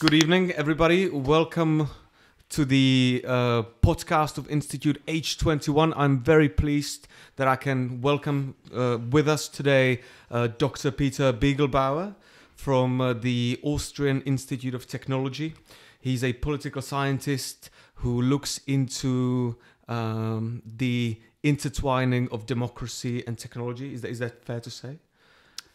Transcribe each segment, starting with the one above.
Good evening, everybody. Welcome to the podcast of Institute H21. I'm very pleased that I can welcome with us today Dr. Peter Biegelbauer from the Austrian Institute of Technology. He's a political scientist who looks into the intertwining of democracy and technology. Is that fair to say?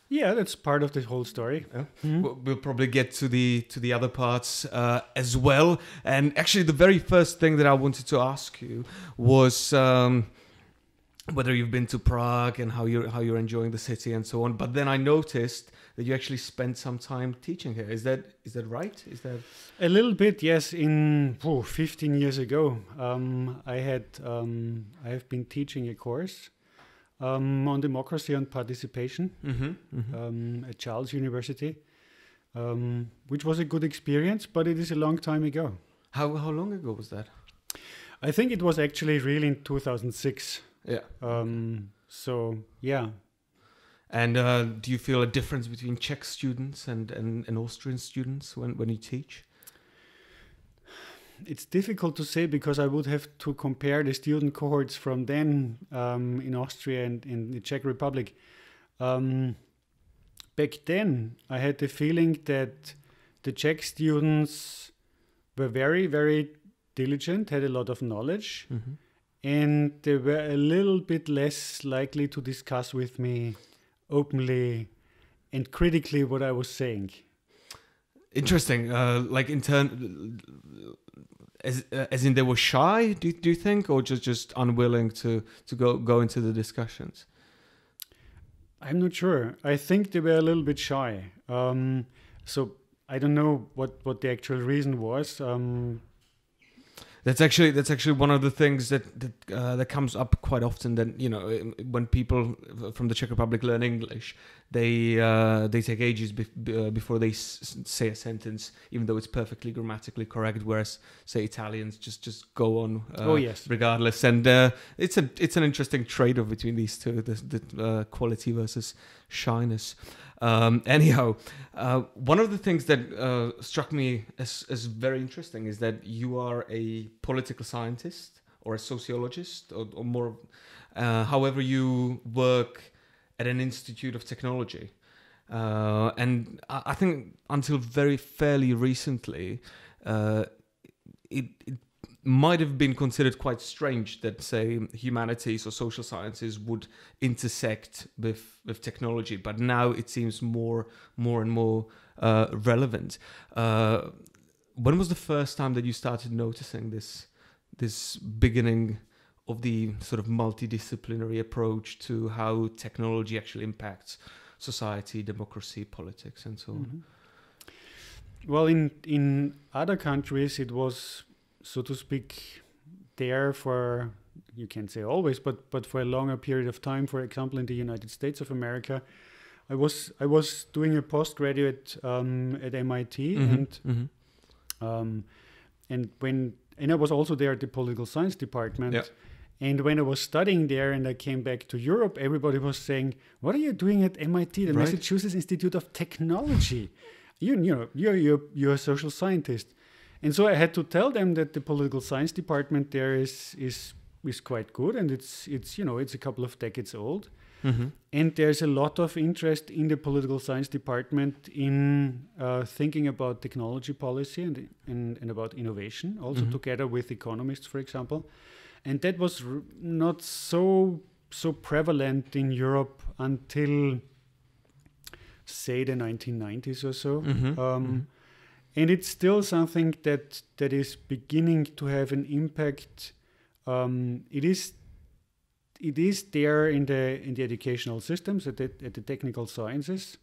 Yeah, that's part of the whole story. Yeah. We'll probably get to the other parts as well. And actually, the very first thing that I wanted to ask you was whether you've been to Prague and how you're enjoying the city and so on. But then I noticed that you actually spent some time teaching here. Is that right? Is that a little bit? Yes. 15 years ago, I have been teaching a course on democracy and participation at Charles University, which was a good experience, but it is a long time ago. How long ago was that? I think it was actually really in 2006. Yeah. So yeah. And do you feel a difference between Czech students and Austrian students when you teach? It's difficult to say because I would have to compare the student cohorts from then in Austria and in the Czech Republic. Back then, I had the feeling that the Czech students were very, very diligent, had a lot of knowledge, and they were a little bit less likely to discuss with me openly and critically what I was saying. Interesting. Like in turn, as in they were shy. Do you think, or just unwilling to go into the discussions? I'm not sure. I think they were a little bit shy. So I don't know what the actual reason was. That's actually one of the things that comes up quite often. That when people from the Czech Republic learn English, they take ages before they say a sentence, even though it's perfectly grammatically correct. Whereas, say, Italians just go on regardless. And it's an interesting trade-off between these two: the quality versus shyness. Anyhow, one of the things that struck me as very interesting is that you are a political scientist or a sociologist or more, however you work at an institute of technology. And I think until fairly recently, it might have been considered quite strange that, say, humanities or social sciences would intersect with technology, but now it seems more and more relevant. When was the first time that you started noticing this beginning of the sort of multidisciplinary approach to how technology actually impacts society, democracy, politics, and so on? Well, in other countries, it was, so to speak, there for, you can't say always, but for a longer period of time. For example, in the United States of America, I was doing a postgraduate at MIT, and I was also there at the political science department. Yeah. And when I was studying there and I came back to Europe, everybody was saying, "What are you doing at MIT, the Massachusetts Institute of Technology? You're a social scientist." And so I had to tell them that the political science department there is quite good, and it's a couple of decades old, and there's a lot of interest in the political science department in thinking about technology policy and about innovation, also together with economists, for example, and that was not so prevalent in Europe until, say, the 1990s or so. And it's still something that is beginning to have an impact. It is there in the educational systems at the technical sciences.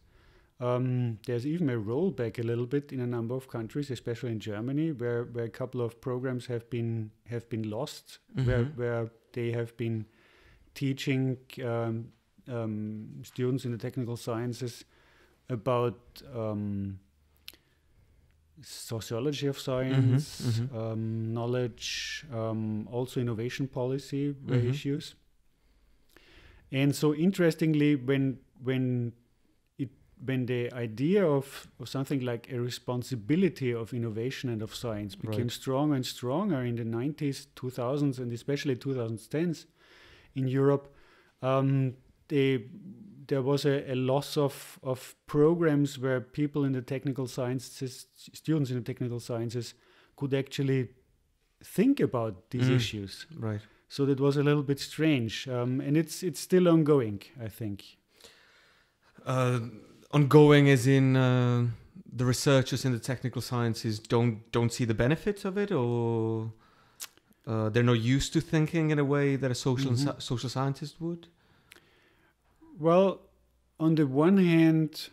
There's even a rollback a little bit in a number of countries, especially in Germany, where a couple of programs have been lost, where they have been teaching students in the technical sciences about sociology of science, knowledge, also innovation policy were issues. And so interestingly, when when the idea of something like a responsibility of innovation and of science became stronger and stronger in the 90s, 2000s, and especially 2010s in Europe, there was a loss of programs where people in the technical sciences, students in the technical sciences, could actually think about these issues. Right. So that was a little bit strange, and it's still ongoing, I think. Ongoing as in the researchers in the technical sciences don't see the benefits of it, or they're not used to thinking in a way that a social scientist would? Well, on the one hand,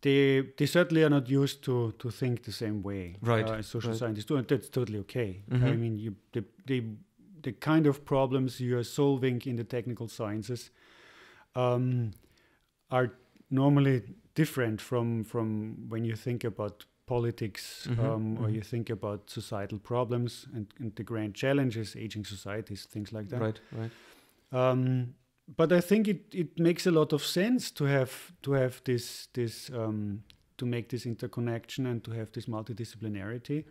they certainly are not used to think the same way as social scientists do, and that's totally okay. I mean, the kind of problems you are solving in the technical sciences are normally different from when you think about politics or you think about societal problems and the grand challenges, aging societies, things like that. Right. But I think it makes a lot of sense to have this to make this interconnection and to have this multidisciplinarity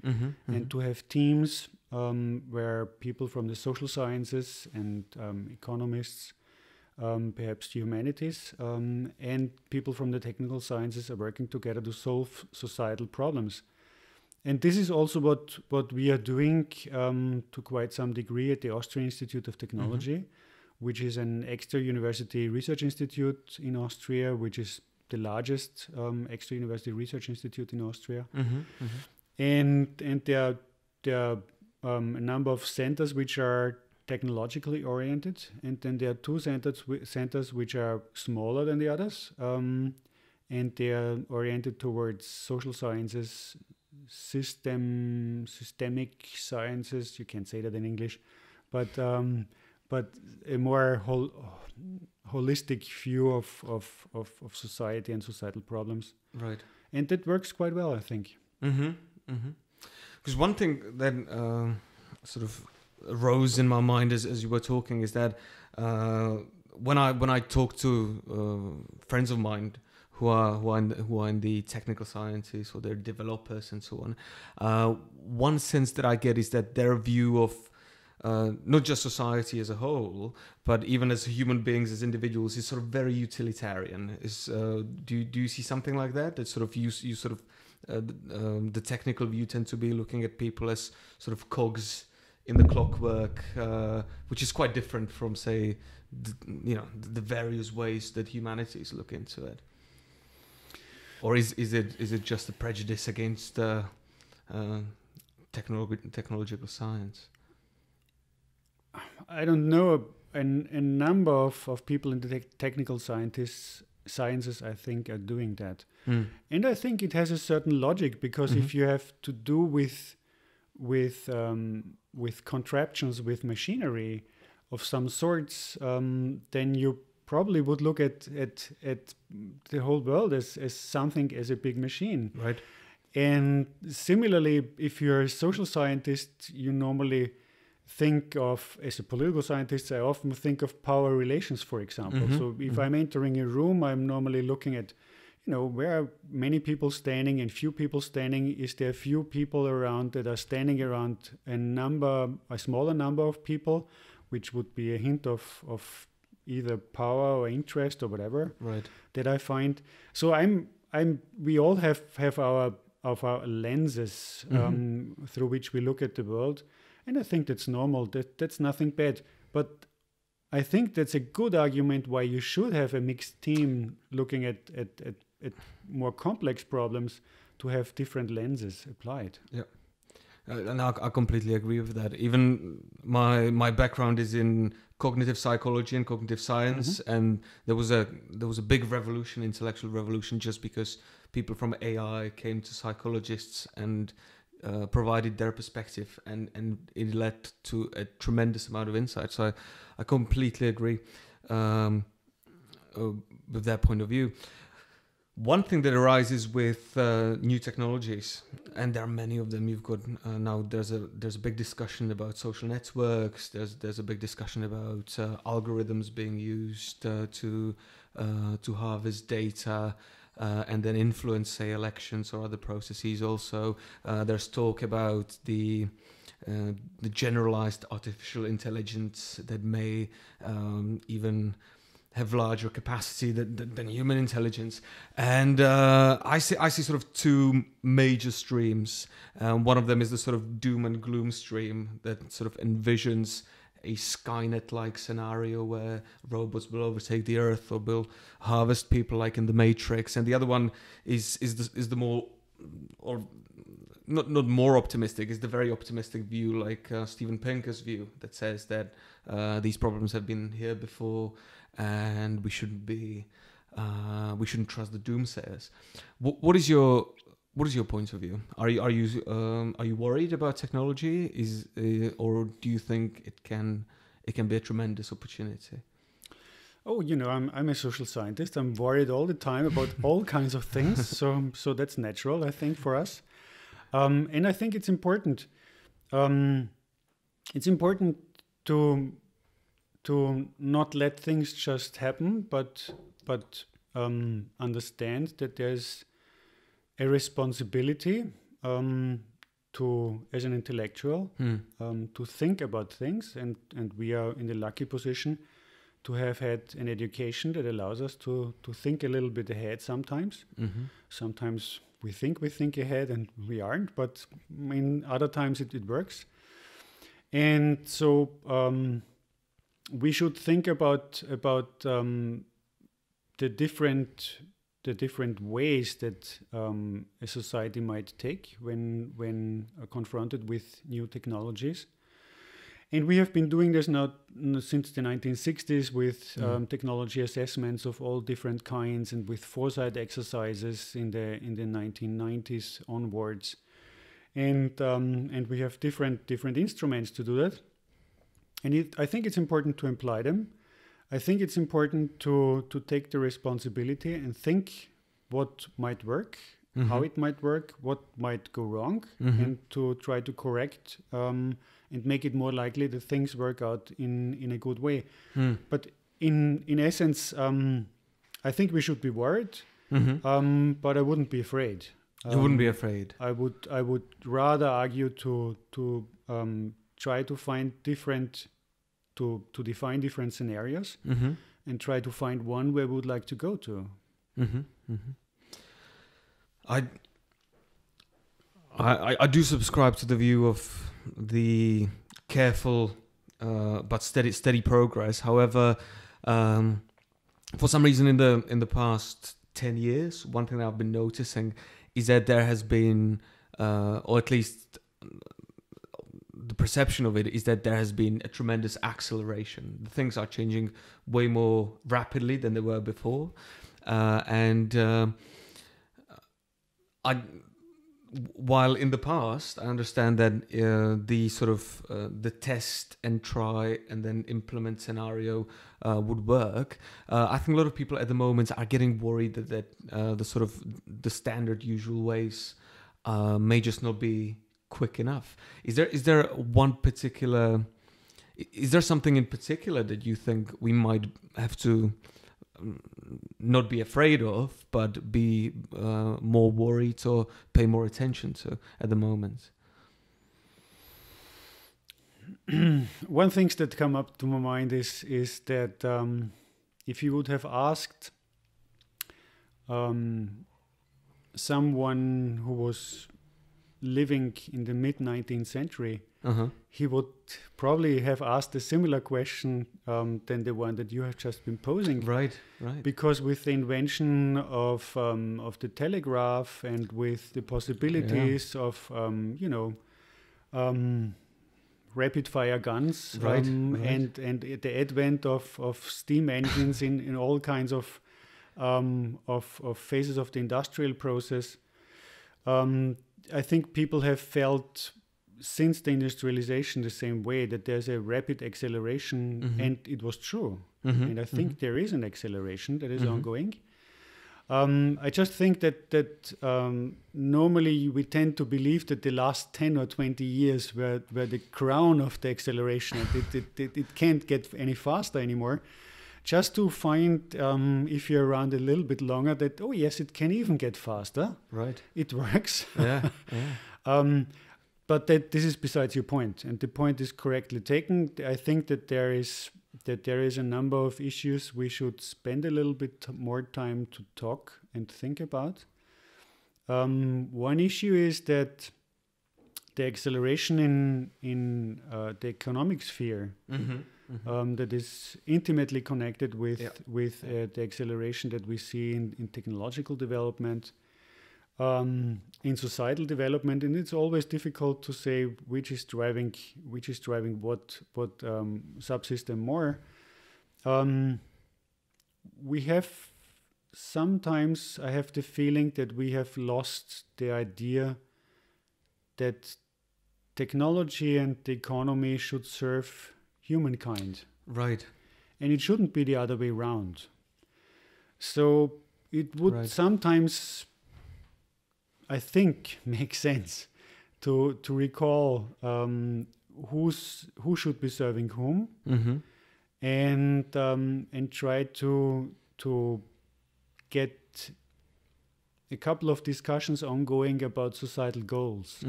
and to have teams where people from the social sciences and economists, perhaps the humanities, and people from the technical sciences are working together to solve societal problems. And this is also what we are doing to quite some degree at the Austrian Institute of Technology, which is an extra university research institute in Austria, which is the largest extra university research institute in Austria. And there are a number of centers which are technologically oriented, and then there are two centers which are smaller than the others, and they are oriented towards social sciences, systemic sciences. You can't say that in English, but a more holistic view of society and societal problems. Right. And that works quite well, I think. Because one thing that sort of arose in my mind as you were talking is that when I talk to friends of mine who are in the technical sciences, or they're developers and so on, one sense that I get is that their view of not just society as a whole, but even as human beings, as individuals, is sort of very utilitarian. Do you see something like that? That sort of you sort of the technical view tend to be looking at people as sort of cogs in the clockwork, which is quite different from, say, the various ways that humanities look into it. Or is it just a prejudice against technological science? I don't know. A number of people in the technical sciences, I think, are doing that. And I think it has a certain logic, because if you have to do with contraptions, with machinery of some sorts, then you probably would look at the whole world as something, as a big machine. Right. And similarly, if you're a social scientist, you normally think of, as a political scientist, I often think of power relations, for example. So if I'm entering a room, I'm normally looking at, where are many people standing and few people standing? Is there few people around that are standing around a smaller number of people, which would be a hint of either power or interest or whatever, right, that I find. So we all have our lenses through which we look at the world. And I think that's normal. That's nothing bad. But I think that's a good argument why you should have a mixed team looking at more complex problems, to have different lenses applied. Yeah, and I completely agree with that. Even my background is in cognitive psychology and cognitive science, and there was a big revolution, intellectual revolution, just because people from AI came to psychologists and provided their perspective, and it led to a tremendous amount of insight. So I completely agree with that point of view. One thing that arises with new technologies, and there are many of them. You've got now there's a big discussion about social networks. There's a big discussion about algorithms being used to harvest data. and then influence, say, elections or other processes. Also, there's talk about the generalized artificial intelligence that may even have larger capacity than human intelligence. And I see sort of two major streams. One of them is the sort of doom and gloom stream that sort of envisions a Skynet-like scenario where robots will overtake the Earth or will harvest people like in the Matrix. And the other one is the more, or not more optimistic, is the very optimistic view, like Steven Pinker's view, that says that these problems have been here before, and we shouldn't trust the doomsayers. What is your point of view? Are you worried about technology? Or do you think it can be a tremendous opportunity? Oh, I'm a social scientist. I'm worried all the time about all kinds of things. So that's natural, I think, for us. And I think it's important. It's important to not let things just happen, but understand that there's a responsibility as an intellectual to think about things, and we are in the lucky position to have had an education that allows us to think a little bit ahead sometimes. Mm-hmm. Sometimes we think ahead and we aren't, but in other times it works. And so we should think about the different ways that a society might take when confronted with new technologies. And we have been doing this now since the 1960s with technology assessments of all different kinds, and with foresight exercises in the 1990s onwards. And we have different instruments to do that. And I think it's important to apply them. I think it's important to take the responsibility and think what might work, how it might work, what might go wrong, and to try to correct and make it more likely that things work out in a good way. But in essence, I think we should be worried, but I wouldn't be afraid. You wouldn't be afraid? I would rather argue to try to find to define different scenarios and try to find one where we would like to go to. I do subscribe to the view of the careful but steady progress. However, for some reason in the past 10 years, one thing that I've been noticing is that there has been, or at least the perception of it is that there has been a tremendous acceleration. Things are changing way more rapidly than they were before. While in the past, I understand that the sort of the test and try and then implement scenario would work. I think a lot of people at the moment are getting worried that the sort of the standard usual ways may just not be quick enough. Is there something in particular that you think we might have to not be afraid of, but be more worried or pay more attention to at the moment? One thing that come up to my mind is that if you would have asked someone who was living in the mid-19th century, he would probably have asked a similar question than the one that you have just been posing. Right. Because with the invention of the telegraph and with the possibilities of rapid-fire guns, and the advent of steam engines in all kinds of phases of the industrial process, I think people have felt since the industrialization the same way, that there's a rapid acceleration, and it was true. And I think there is an acceleration that is ongoing. I just think that normally we tend to believe that the last 10 or 20 years were the crown of the acceleration. It can't get any faster anymore, just to find, if you're around a little bit longer, that, oh yes, it can even get faster. Right. It works. Yeah. But this is besides your point, and the point is correctly taken. I think that there is a number of issues we should spend a little bit more time to talk and think about. One issue is that the acceleration in the economic sphere that is intimately connected with the acceleration that we see in technological development, in societal development, and it's always difficult to say which is driving what subsystem more. We have sometimes, I have the feeling that we have lost the idea that technology and the economy should serve humankind. Right. And it shouldn't be the other way around. So it would sometimes, I think, make sense to recall who should be serving whom, and try to get a couple of discussions ongoing about societal goals.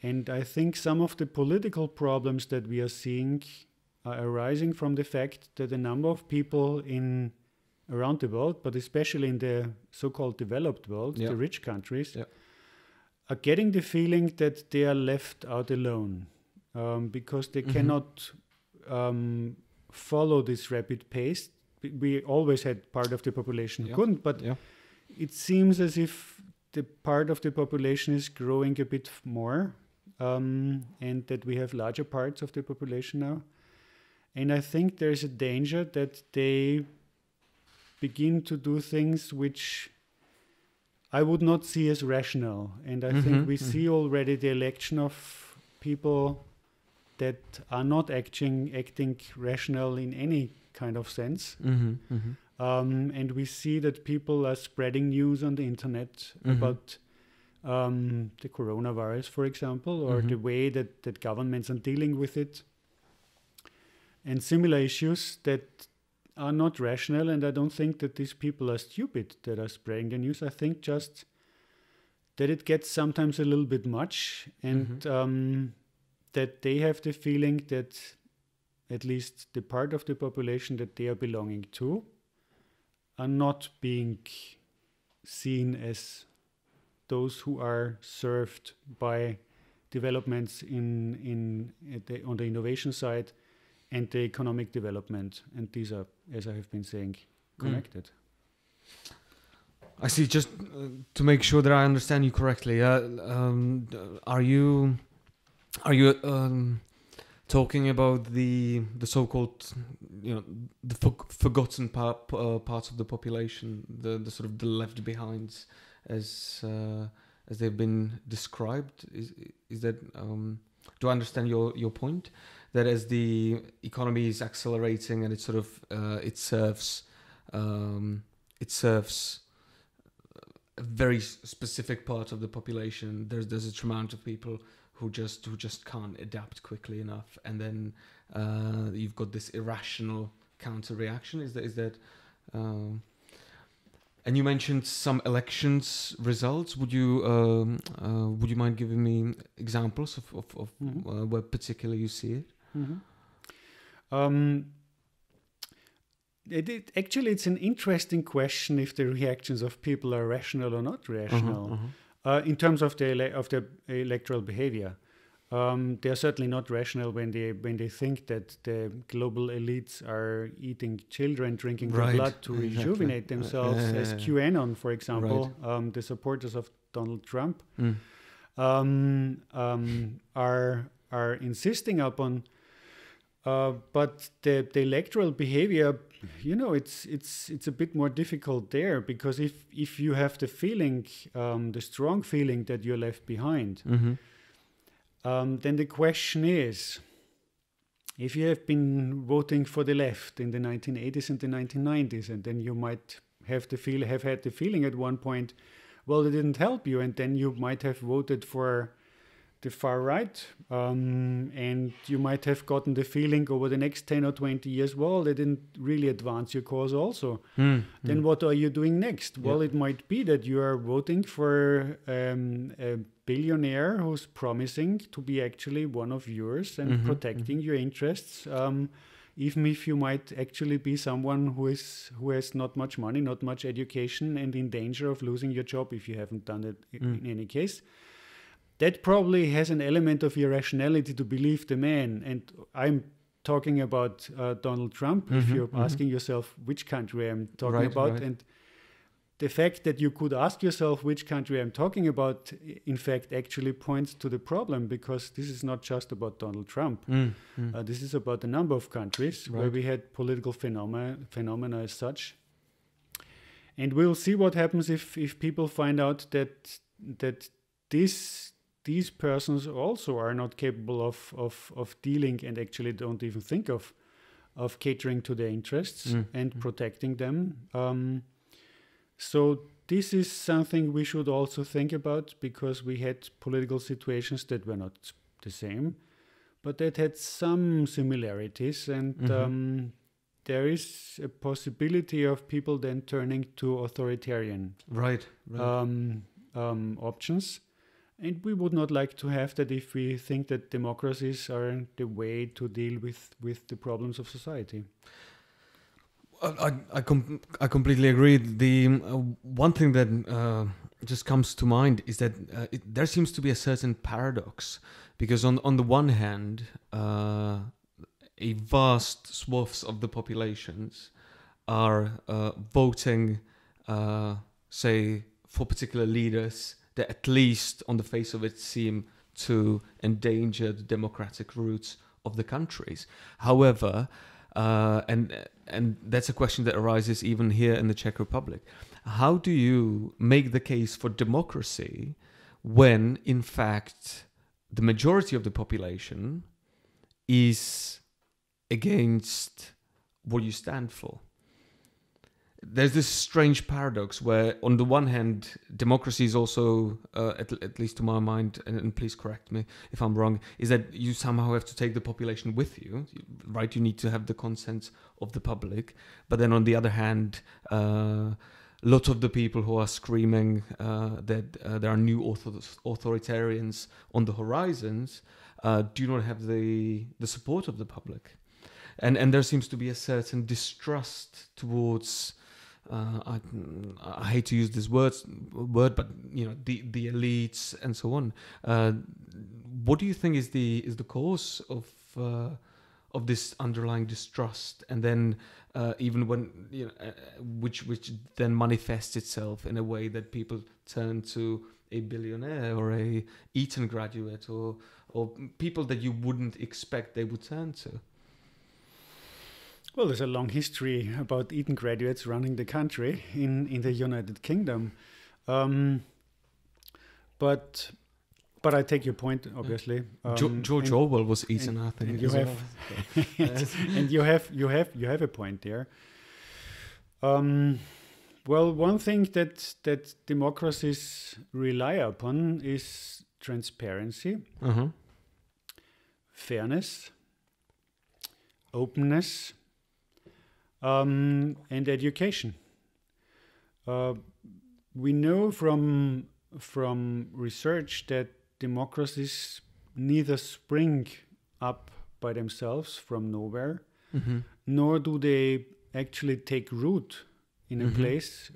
And I think some of the political problems that we are seeing are arising from the fact that a number of people around the world, but especially in the so-called developed world, the rich countries, are getting the feeling that they are left out alone, because they cannot follow this rapid pace. We always had part of the population who couldn't, but it seems as if the part of the population is growing a bit more, and that we have larger parts of the population now. And I think there's a danger that they begin to do things which I would not see as rational. And I think we see already the election of people that are not acting rational in any kind of sense. And we see that people are spreading news on the internet about the coronavirus, for example, or the way that governments are dealing with it, and similar issues that are not rational. And I don't think that these people are stupid that are spreading the news. I think just that it gets sometimes a little bit much, and that they have the feeling that at least the part of the population that they are belonging to are not being seen as those who are served by developments on the innovation side and the economic development. And these are, as I have been saying, connected. I see. Just to make sure that I understand you correctly, are you talking about the so-called, the forgotten parts of the population, the sort of the left behinds, as they've been described? Is that do I understand your point? That as the economy is accelerating and it sort of it serves a very specific part of the population. There's a amount of people who just can't adapt quickly enough, and then you've got this irrational counter reaction. Is that and you mentioned some elections results. Would you mind giving me examples of where particularly you see it? Actually, it's an interesting question if the reactions of people are rational or not rational. In terms of the electoral behavior, they are certainly not rational when they think that the global elites are eating children, drinking their blood to rejuvenate themselves, as QAnon, for example, the supporters of Donald Trump, are insisting upon. But the electoral behavior, it's a bit more difficult there, because if you have the feeling, the strong feeling that you're left behind, then the question is, if you have been voting for the left in the 1980s and the 1990s, and then you might have had the feeling at one point, well, it didn't help you, and then you might have voted for the far right, and you might have gotten the feeling over the next 10 or 20 years, well, they didn't really advance your cause also. Then what are you doing next? Well, it might be that you are voting for a billionaire who's promising to be actually one of yours and protecting your interests, even if you might actually be someone who has not much money, not much education, and in danger of losing your job if you haven't done it in any case. That probably has an element of irrationality to believe the man. And I'm talking about Donald Trump, if you're asking yourself which country I'm talking about. Right. And the fact that you could ask yourself which country I'm talking about, in fact, actually points to the problem, because this is not just about Donald Trump. This is about a number of countries where we had political phenomena as such. And we'll see what happens if people find out that these persons also are not capable of dealing and actually don't even think of catering to their interests and protecting them. So this is something we should also think about, because we had political situations that were not the same, but that had some similarities, and there is a possibility of people then turning to authoritarian options. And we would not like to have that if we think that democracies are the way to deal with the problems of society. I completely agree. The one thing that just comes to mind is that there seems to be a certain paradox, because on the one hand, a vast swaths of the populations are voting, say, for particular leaders that at least on the face of it seem to endanger the democratic roots of the countries. However, and that's a question that arises even here in the Czech Republic. How do you make the case for democracy when, in fact, the majority of the population is against what you stand for? There's this strange paradox where, on the one hand, democracy is also, at least to my mind, and please correct me if I'm wrong, is that you somehow have to take the population with you, right? You need to have the consent of the public. But then on the other hand, a lot of the people who are screaming that there are new authoritarians on the horizons do not have the support of the public. And there seems to be a certain distrust towards... I hate to use this word, but the elites and so on. What do you think is the cause of this underlying distrust, and then even when which then manifests itself in a way that people turn to a billionaire or a Eton graduate or people that you wouldn't expect they would turn to? Well, there's a long history about Eton graduates running the country in the United Kingdom. But I take your point, obviously. George Orwell was Eton, I think. And you have a point there. Well, one thing that democracies rely upon is transparency, fairness, openness, and education. We know from research that democracies neither spring up by themselves from nowhere, nor do they actually take root in a place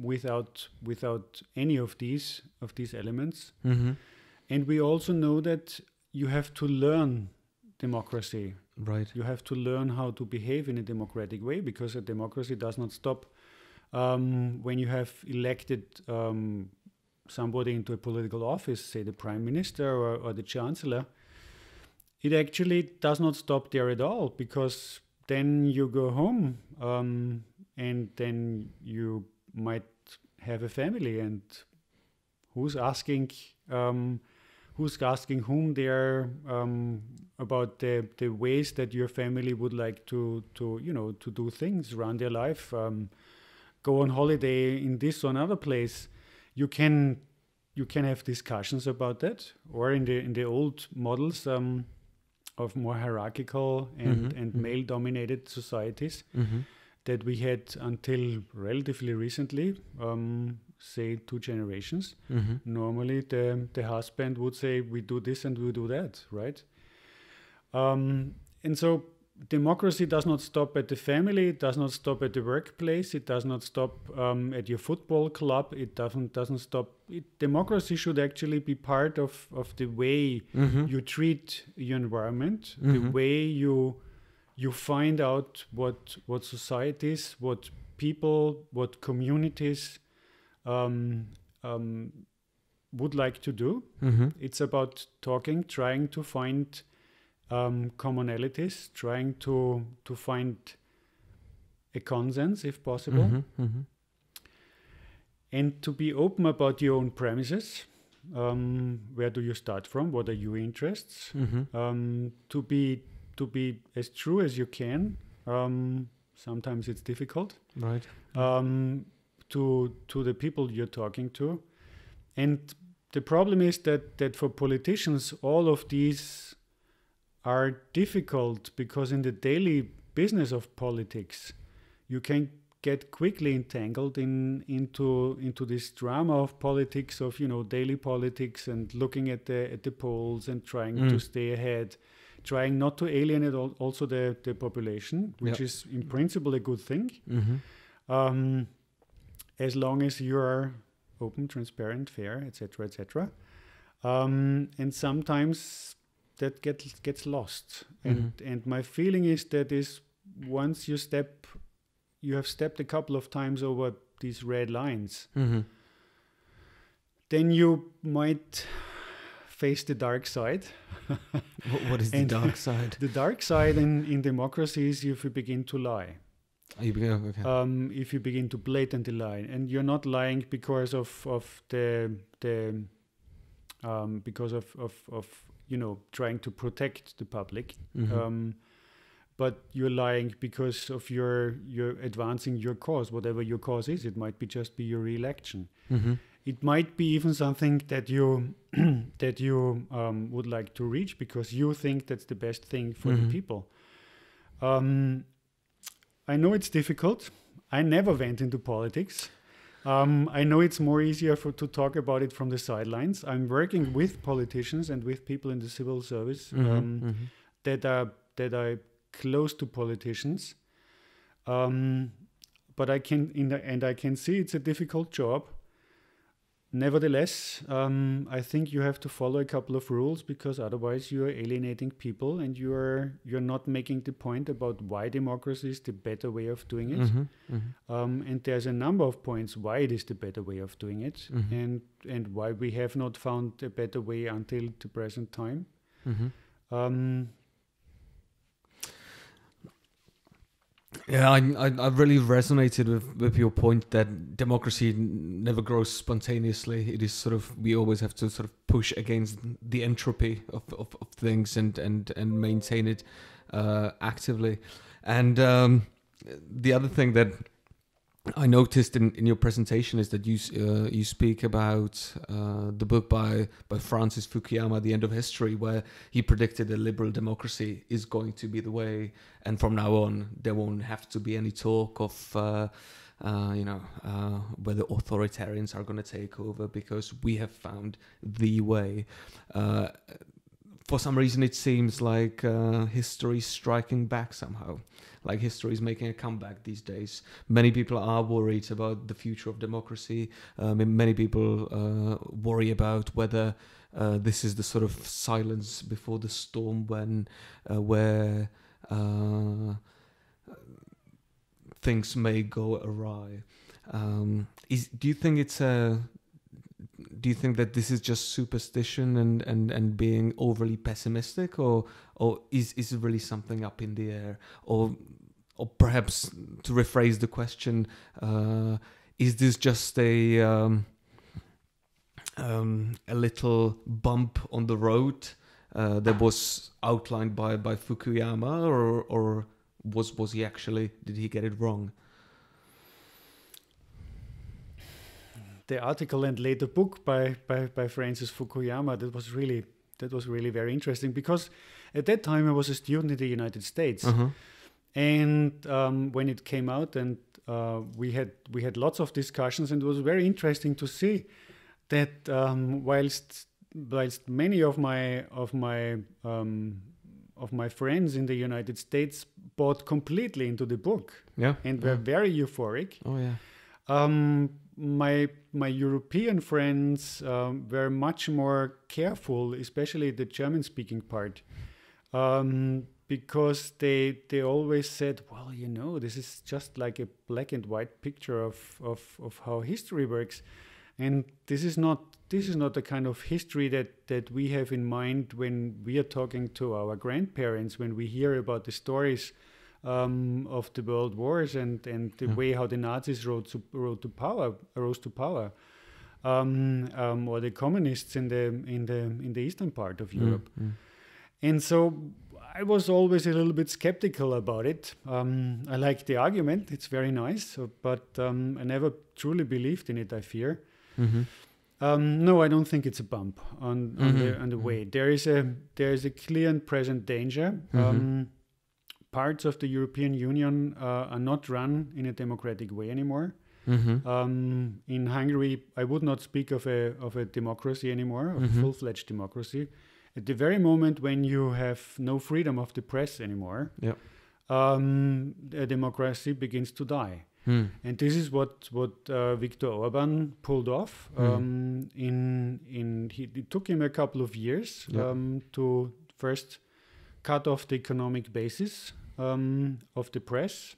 without any of these elements. And we also know that you have to learn democracy. Right. You have to learn how to behave in a democratic way, because a democracy does not stop when you have elected somebody into a political office, say the prime minister or the chancellor. It actually does not stop there at all, because then you go home and then you might have a family, and who's asking whom there about the ways that your family would like to do things, run their life, go on holiday in this or another place. You can you can have discussions about that, or in the old models of more hierarchical and male-dominated societies that we had until relatively recently, say 2 generations. Normally the husband would say, we do this and we do that, right? And so democracy does not stop at the family, it does not stop at the workplace, it does not stop at your football club, it doesn't stop. Democracy should actually be part of the way you treat your environment, the way you find out what societies, what people, what communities would like to do. It's about talking, trying to find commonalities, trying to find a consensus if possible, and to be open about your own premises. Where do you start from? What are your interests? To be as true as you can. Sometimes it's difficult, right? To the people you're talking to, and the problem is that for politicians, all of these are difficult, because in the daily business of politics, you can get quickly entangled into this drama of politics, of daily politics, and looking at the polls and trying to stay ahead, trying not to alienate also the population, which is in principle a good thing, as long as you are open, transparent, fair, etc., etc. And sometimes that gets lost. And my feeling is that once you have stepped a couple of times over these red lines, then you might face the dark side. What is the dark side? The dark side in democracy is if you begin to lie. If you begin to blatantly lie, and you're not lying because of trying to protect the public, but you're lying because of you're advancing your cause, whatever your cause is. It might just be your re-election. It might be even something that you would like to reach because you think that's the best thing for the people. I know it's difficult. I never went into politics. I know it's more easier to talk about it from the sidelines. I'm working with politicians and with people in the civil service that are close to politicians. But I can see it's a difficult job. Nevertheless, I think you have to follow a couple of rules, because otherwise you are alienating people, and you're not making the point about why democracy is the better way of doing it. And there's a number of points why it is the better way of doing it, and why we have not found a better way until the present time. Yeah, I really resonated with your point that democracy never grows spontaneously. It is sort of, we always have to sort of push against the entropy of things and maintain it actively. And the other thing that I noticed in your presentation is that you speak about the book by Francis Fukuyama, The End of History, where he predicted that liberal democracy is going to be the way, and from now on there won't have to be any talk of whether authoritarians are going to take over, because we have found the way. For some reason it seems like history is striking back somehow. Like history is making a comeback these days. Many people are worried about the future of democracy. Many people worry about whether this is the sort of silence before the storm where things may go awry. Do you think that this is just superstition and being overly pessimistic, or is it really something up in the air? Or perhaps, to rephrase the question, is this just a little bump on the road that was outlined by Fukuyama, or was he actually, did he get it wrong? the article and later book by Francis Fukuyama, that was really very interesting, because at that time I was a student in the United States, and when it came out, and we had lots of discussions, and it was very interesting to see that whilst many of my friends in the United States bought completely into the book, and were very euphoric. My European friends were much more careful, especially the German-speaking part, because they always said, well, this is just like a black and white picture of how history works, and this is not the kind of history that we have in mind when we are talking to our grandparents, when we hear about the stories of the world wars and the way how the Nazis rose to power, or the communists in the eastern part of Europe. And so I was always a little bit skeptical about it. I like the argument; it's very nice, but I never truly believed in it, I fear. No, I don't think it's a bump on the way. There is a clear and present danger. Parts of the European Union are not run in a democratic way anymore. In Hungary, I would not speak of a democracy anymore, of a full-fledged democracy. At the very moment when you have no freedom of the press anymore, a democracy begins to die. And this is what Viktor Orban pulled off. It took him a couple of years to first cut off the economic basis of the press,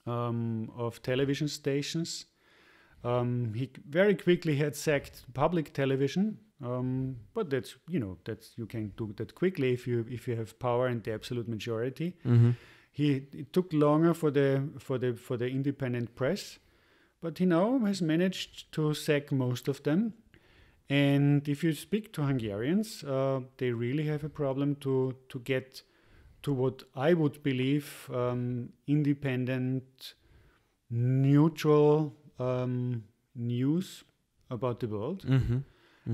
of television stations. He very quickly had sacked public television, but that's you can do that quickly if you have power and the absolute majority. It took longer for the independent press, but he now has managed to sack most of them. And if you speak to Hungarians, they really have a problem to get to what I would believe independent, neutral news about the world.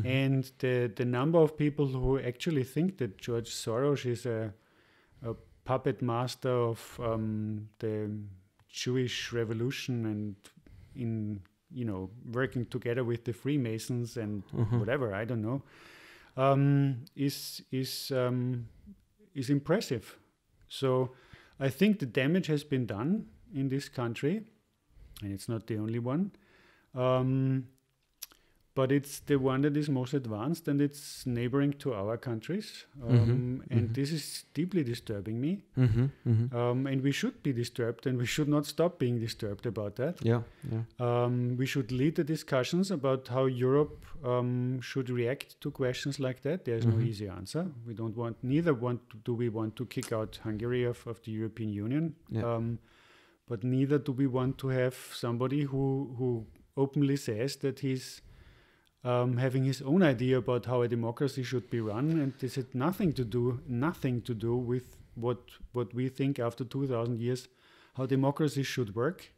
And the number of people who actually think that George Soros is a puppet master of the Jewish revolution and working together with the Freemasons and whatever, I don't know, is impressive. So I think the damage has been done in this country, and it's not the only one. But it's the one that is most advanced, and it's neighboring to our countries. And this is deeply disturbing me. And we should be disturbed, and we should not stop being disturbed about that. We should lead the discussions about how Europe should react to questions like that. There's no easy answer. Neither do we want to kick out Hungary of the European Union. But neither do we want to have somebody who openly says that he's having his own idea about how a democracy should be run, and this had nothing to do with what we think after 2,000 years how democracy should work.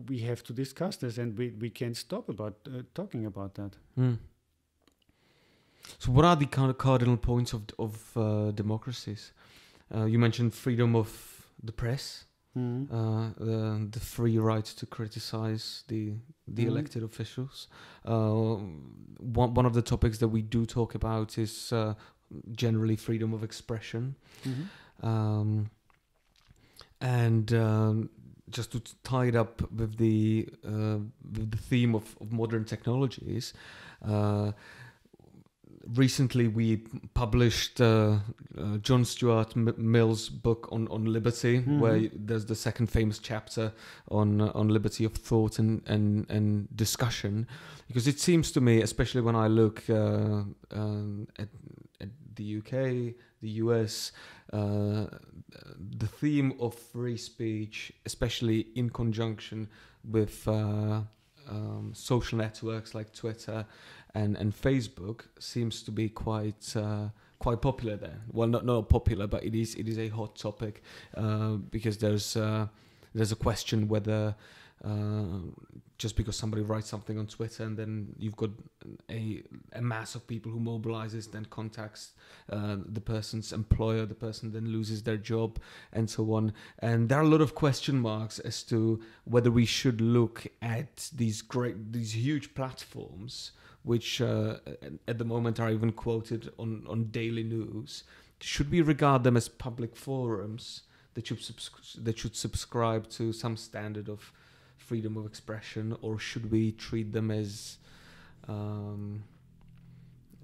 We have to discuss this, and we can't stop about talking about that. So, what are the kind of cardinal points of democracies? You mentioned freedom of the press. The free right to criticize the elected officials. One of the topics that we do talk about is generally freedom of expression. And just to tie it up with the theme of modern technologies, recently we published John Stuart Mill's book on liberty, where there's the second famous chapter on liberty of thought and discussion, because it seems to me, especially when I look at the UK, the US, the theme of free speech, especially in conjunction with social networks like Twitter and Facebook, seems to be quite popular there. Well, not popular, but it is a hot topic, because there's a question whether just because somebody writes something on Twitter and then you've got a mass of people who mobilizes, then contacts the person's employer, the person then loses their job, and so on. And there are a lot of question marks as to whether we should look at these huge platforms, which at the moment are even quoted on daily news. Should we regard them as public forums that should subscribe to some standard of freedom of expression, or should we treat them as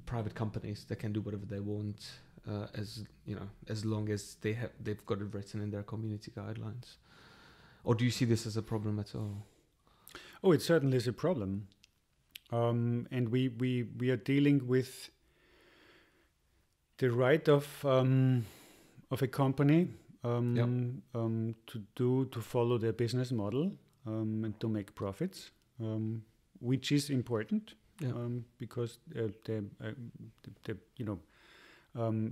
private companies that can do whatever they want, as long as they've got it written in their community guidelines? Or do you see this as a problem at all? Oh, it certainly is a problem, and we are dealing with the right of a company to follow their business model. And to make profits, which is important, because the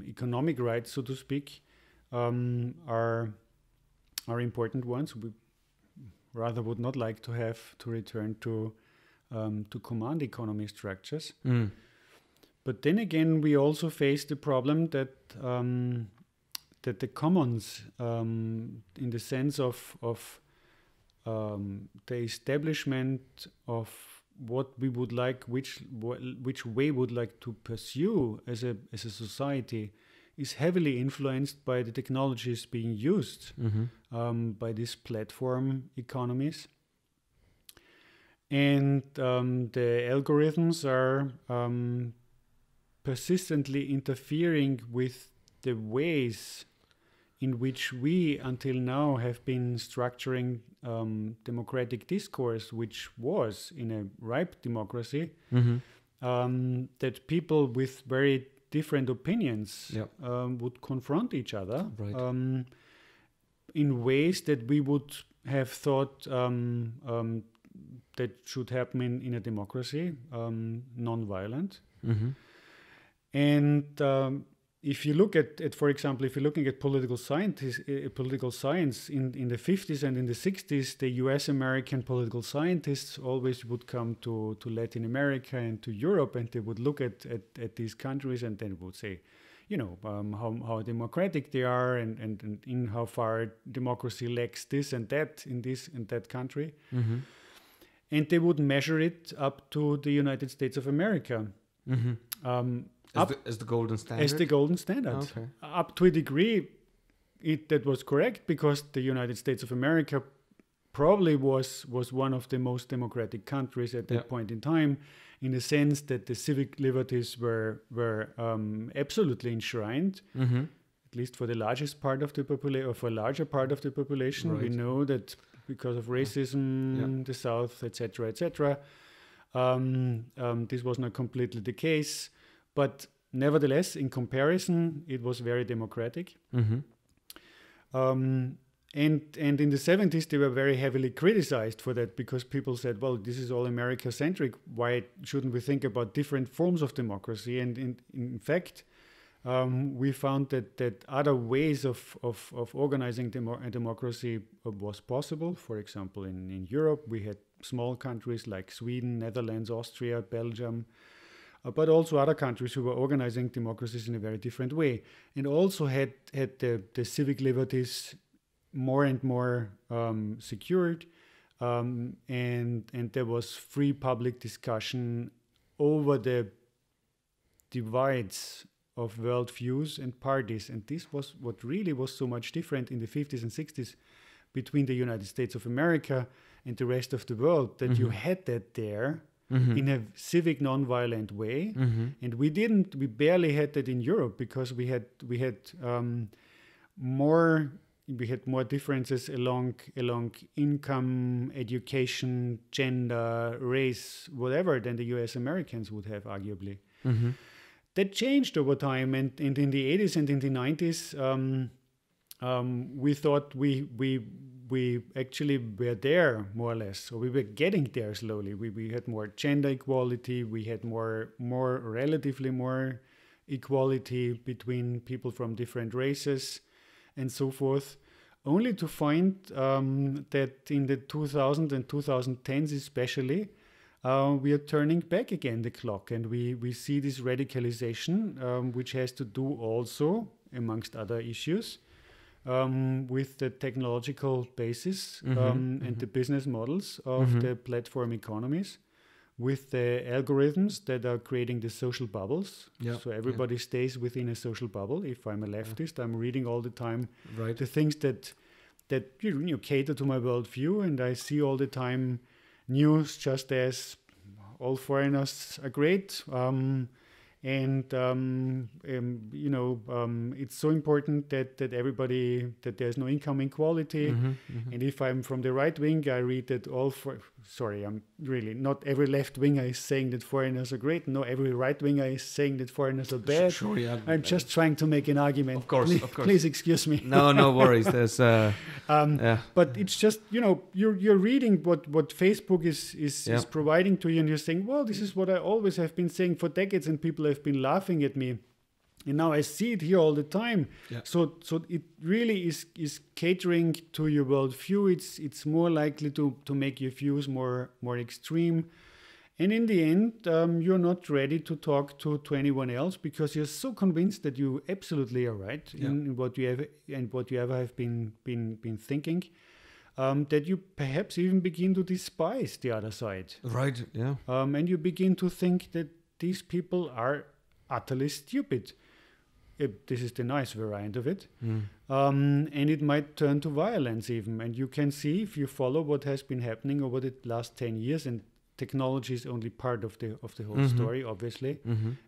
economic rights, so to speak, are important ones. We rather would not like to have to return to command economy structures. But then again, we also face the problem that the commons, in the sense of the establishment of what we would like, which way we would like to pursue as a society, is heavily influenced by the technologies being used by these platform economies, and the algorithms are persistently interfering with the ways in which we until now have been structuring democratic discourse, which was in a ripe democracy, that people with very different opinions would confront each other in ways that we would have thought that should happen in a democracy, non-violent. And if you look at, for example, if you're looking at political science in the 50s and in the 60s, the US-American political scientists always would come to Latin America and to Europe, and they would look at these countries and then would say, how democratic they are, and in how far democracy lacks this and that in this and that country. And they would measure it up to the United States of America. As the golden standard? As the golden standard. Okay. Up to a degree, that was correct, because the United States of America probably was one of the most democratic countries at that point in time, in the sense that the civic liberties were absolutely enshrined, at least for the largest part of the population, or for a larger part of the population. Right. We know that because of racism, the South, etc., this was not completely the case. But nevertheless, in comparison, it was very democratic. And in the 70s, they were very heavily criticized for that, because people said, well, this is all America-centric. Why shouldn't we think about different forms of democracy? And in fact, we found that other ways of organizing democracy was possible. For example, in Europe, we had small countries like Sweden, Netherlands, Austria, Belgium, but also other countries who were organizing democracies in a very different way, and also had the civic liberties more and more secured, and there was free public discussion over the divides of worldviews and parties. And this was what really was so much different in the 50s and 60s between the United States of America and the rest of the world, that you had that there in a civic non-violent way. And we barely had that in Europe, because we had more differences along income, education, gender, race, whatever, than the US Americans would have, arguably. That changed over time, and in the 80s and in the 90s, we thought we actually were there, more or less. So we were getting there slowly. We had more gender equality. We had relatively more equality between people from different races and so forth. only to find that in the 2000s and 2010s especially, we are turning back again the clock, and we see this radicalization, which has to do also, amongst other issues, with the technological basis and the business models of the platform economies, with the algorithms that are creating the social bubbles. So everybody stays within a social bubble. If I'm a leftist, I'm reading all the time the things that cater to my worldview, and I see all the time news just as all foreigners are great. It's so important that that there's no income inequality. And if I'm from the right wing, I read that I'm really not every left winger is saying that foreigners are great. No, every right winger is saying that foreigners are bad. Sure, yeah. I'm just trying to make an argument. Of course. Please excuse me. No worries. There's but it's just, you're reading what Facebook is providing to you, and you're saying, well, this is what I always have been saying for decades, and people have been laughing at me. And now I see it here all the time. Yeah. So it really is catering to your worldview. It's more likely to make your views more extreme. And in the end, you're not ready to talk to anyone else, because you're so convinced that you absolutely are right in what you have and what you ever have been thinking, that you perhaps even begin to despise the other side. Right. Yeah. And you begin to think that these people are utterly stupid. This is the nice variant of it. And it might turn to violence even. And you can see, if you follow what has been happening over the last 10 years, and technology is only part of the whole story, obviously.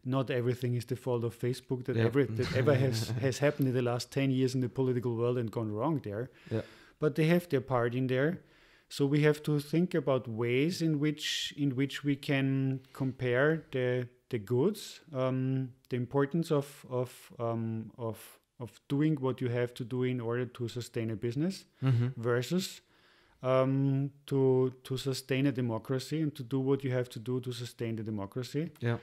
Not everything is the fault of Facebook that ever has happened in the last 10 years in the political world and gone wrong there. Yeah. But they have their part in there. So we have to think about ways in which we can compare the goods, the importance of doing what you have to do in order to sustain a business, versus to sustain a democracy, and to do what you have to do to sustain the democracy. Yeah,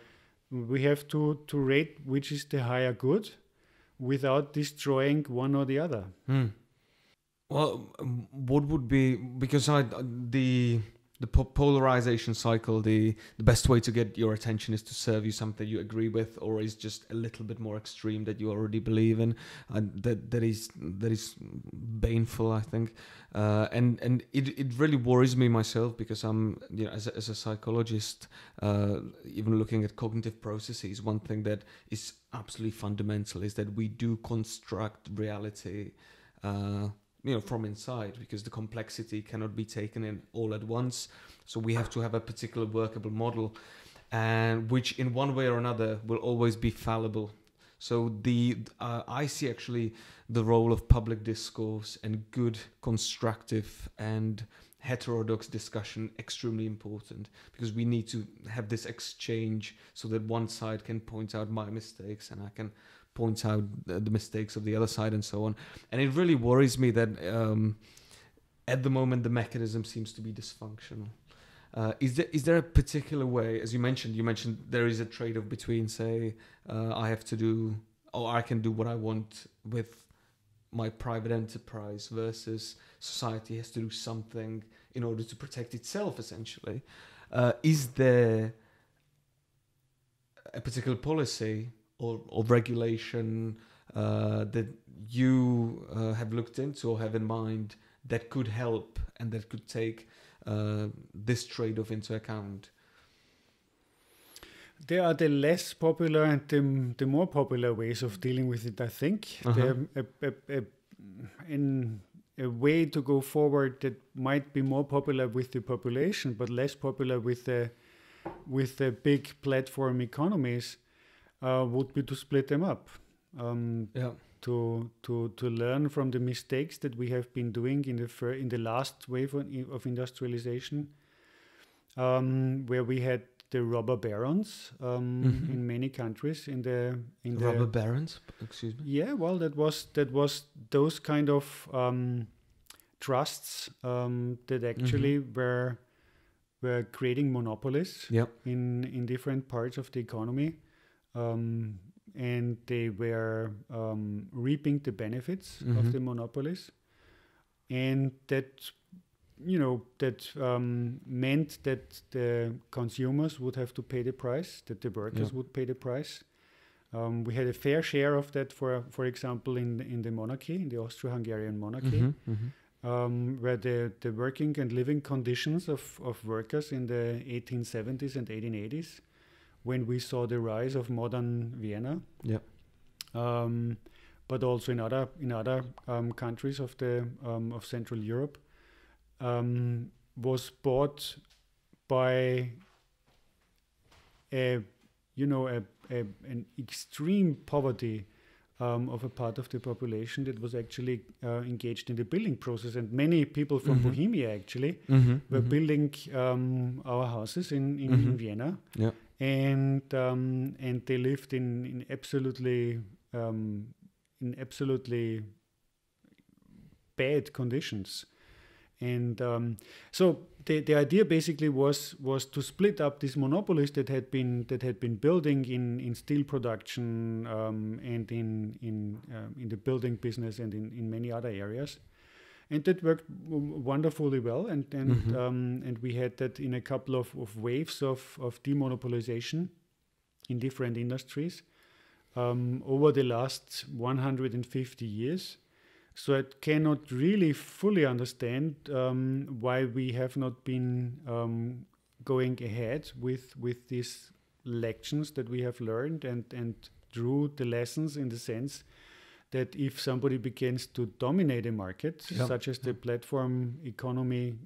we have to rate which is the higher good, without destroying one or the other. Well, what would be, because the polarization cycle, the best way to get your attention is to serve you something you agree with, or is just a little bit more extreme that you already believe in. That is baneful, I think, and it really worries me myself, because I'm, as a psychologist, even looking at cognitive processes, one thing that is absolutely fundamental is that we do construct reality from inside, because the complexity cannot be taken in all at once. So we have to have a particular workable model, and which in one way or another will always be fallible. So I see actually the role of public discourse and good, constructive and heterodox discussion extremely important, because we need to have this exchange so that one side can point out my mistakes and I can point out the mistakes of the other side, and so on. And it really worries me that at the moment the mechanism seems to be dysfunctional. Is there a particular way, as you mentioned there is a trade-off between, say, I have to do, or I can do what I want with my private enterprise, versus society has to do something in order to protect itself, essentially. Is there a particular policy or regulation that you have looked into or have in mind that could help and that could take this trade-off into account? There are the less popular and the more popular ways of dealing with it, I think. In a way to go forward that might be more popular with the population, but less popular with the big platform economies, would be to split them up. To learn from the mistakes that we have been doing in the last wave of industrialization, where we had the robber barons in many countries. In the robber barons, excuse me. Yeah, well, that was those kind of trusts that actually were creating monopolies in different parts of the economy. And they were reaping the benefits of the monopolies. and that meant that the consumers would have to pay the price, that the workers would pay the price. We had a fair share of that, for example, in the monarchy, in the Austro-Hungarian monarchy, where the working and living conditions of workers in the 1870s and 1880s, when we saw the rise of modern Vienna, but also in other countries of Central Europe, was bought by an extreme poverty of a part of the population that was actually engaged in the building process, and many people from Bohemia actually were building our houses in Vienna, and they lived in absolutely bad conditions. And so the idea basically was to split up these monopolies that had been building in steel production and in the building business and in many other areas, and that worked wonderfully well. And we had that in a couple of waves of demonopolization in different industries over the last 150 years. So I cannot really fully understand why we have not been going ahead with these lections that we have learned and drew the lessons, in the sense that if somebody begins to dominate a market, such as the platform economy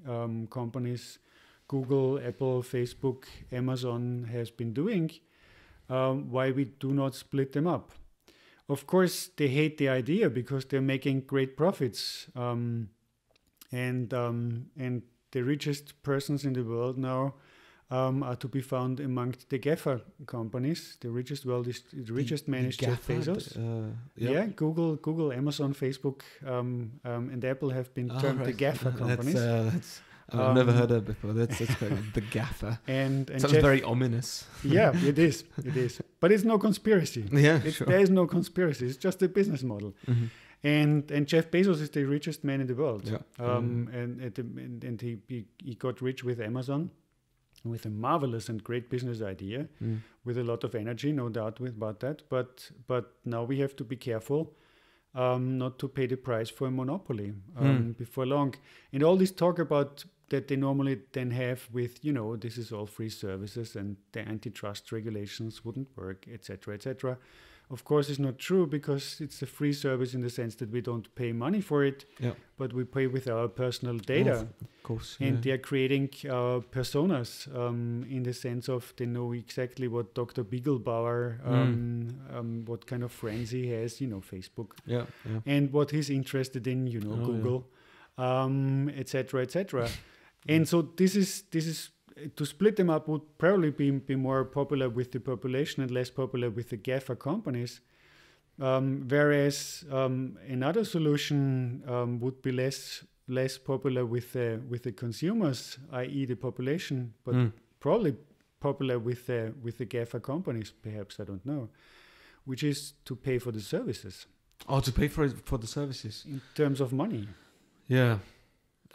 companies, Google, Apple, Facebook, Amazon has been doing, why we do not split them up. Of course, they hate the idea because they're making great profits, and the richest persons in the world now are to be found amongst the GAFA companies. The richest man is Jeff Bezos. Google, Amazon, Facebook, and Apple have been termed the GAFA companies. I've never heard of it before. That's quite the GAFA. And sounds very ominous. Yeah, it is. But it's no conspiracy. There is no conspiracy. It's just a business model. And Jeff Bezos is the richest man in the world. And he got rich with Amazon, with a marvelous and great business idea, with a lot of energy, no doubt about that. But now we have to be careful not to pay the price for a monopoly before long. And all this talk about that they normally then have with, this is all free services and the antitrust regulations wouldn't work, etc., etc. Of course, it's not true, because it's a free service in the sense that we don't pay money for it, but we pay with our personal data. Of course. And they are creating personas in the sense of they know exactly what Dr. Biegelbauer, what kind of friends he has, Facebook, and what he's interested in, Google, etc., etc. And so this is to split them up would probably be more popular with the population and less popular with the GAFA companies. Whereas another solution would be less popular with the consumers, i.e. the population, but probably popular with the GAFA companies, perhaps, I don't know, which is to pay for the services. Oh, to pay for the services. In terms of money. Yeah.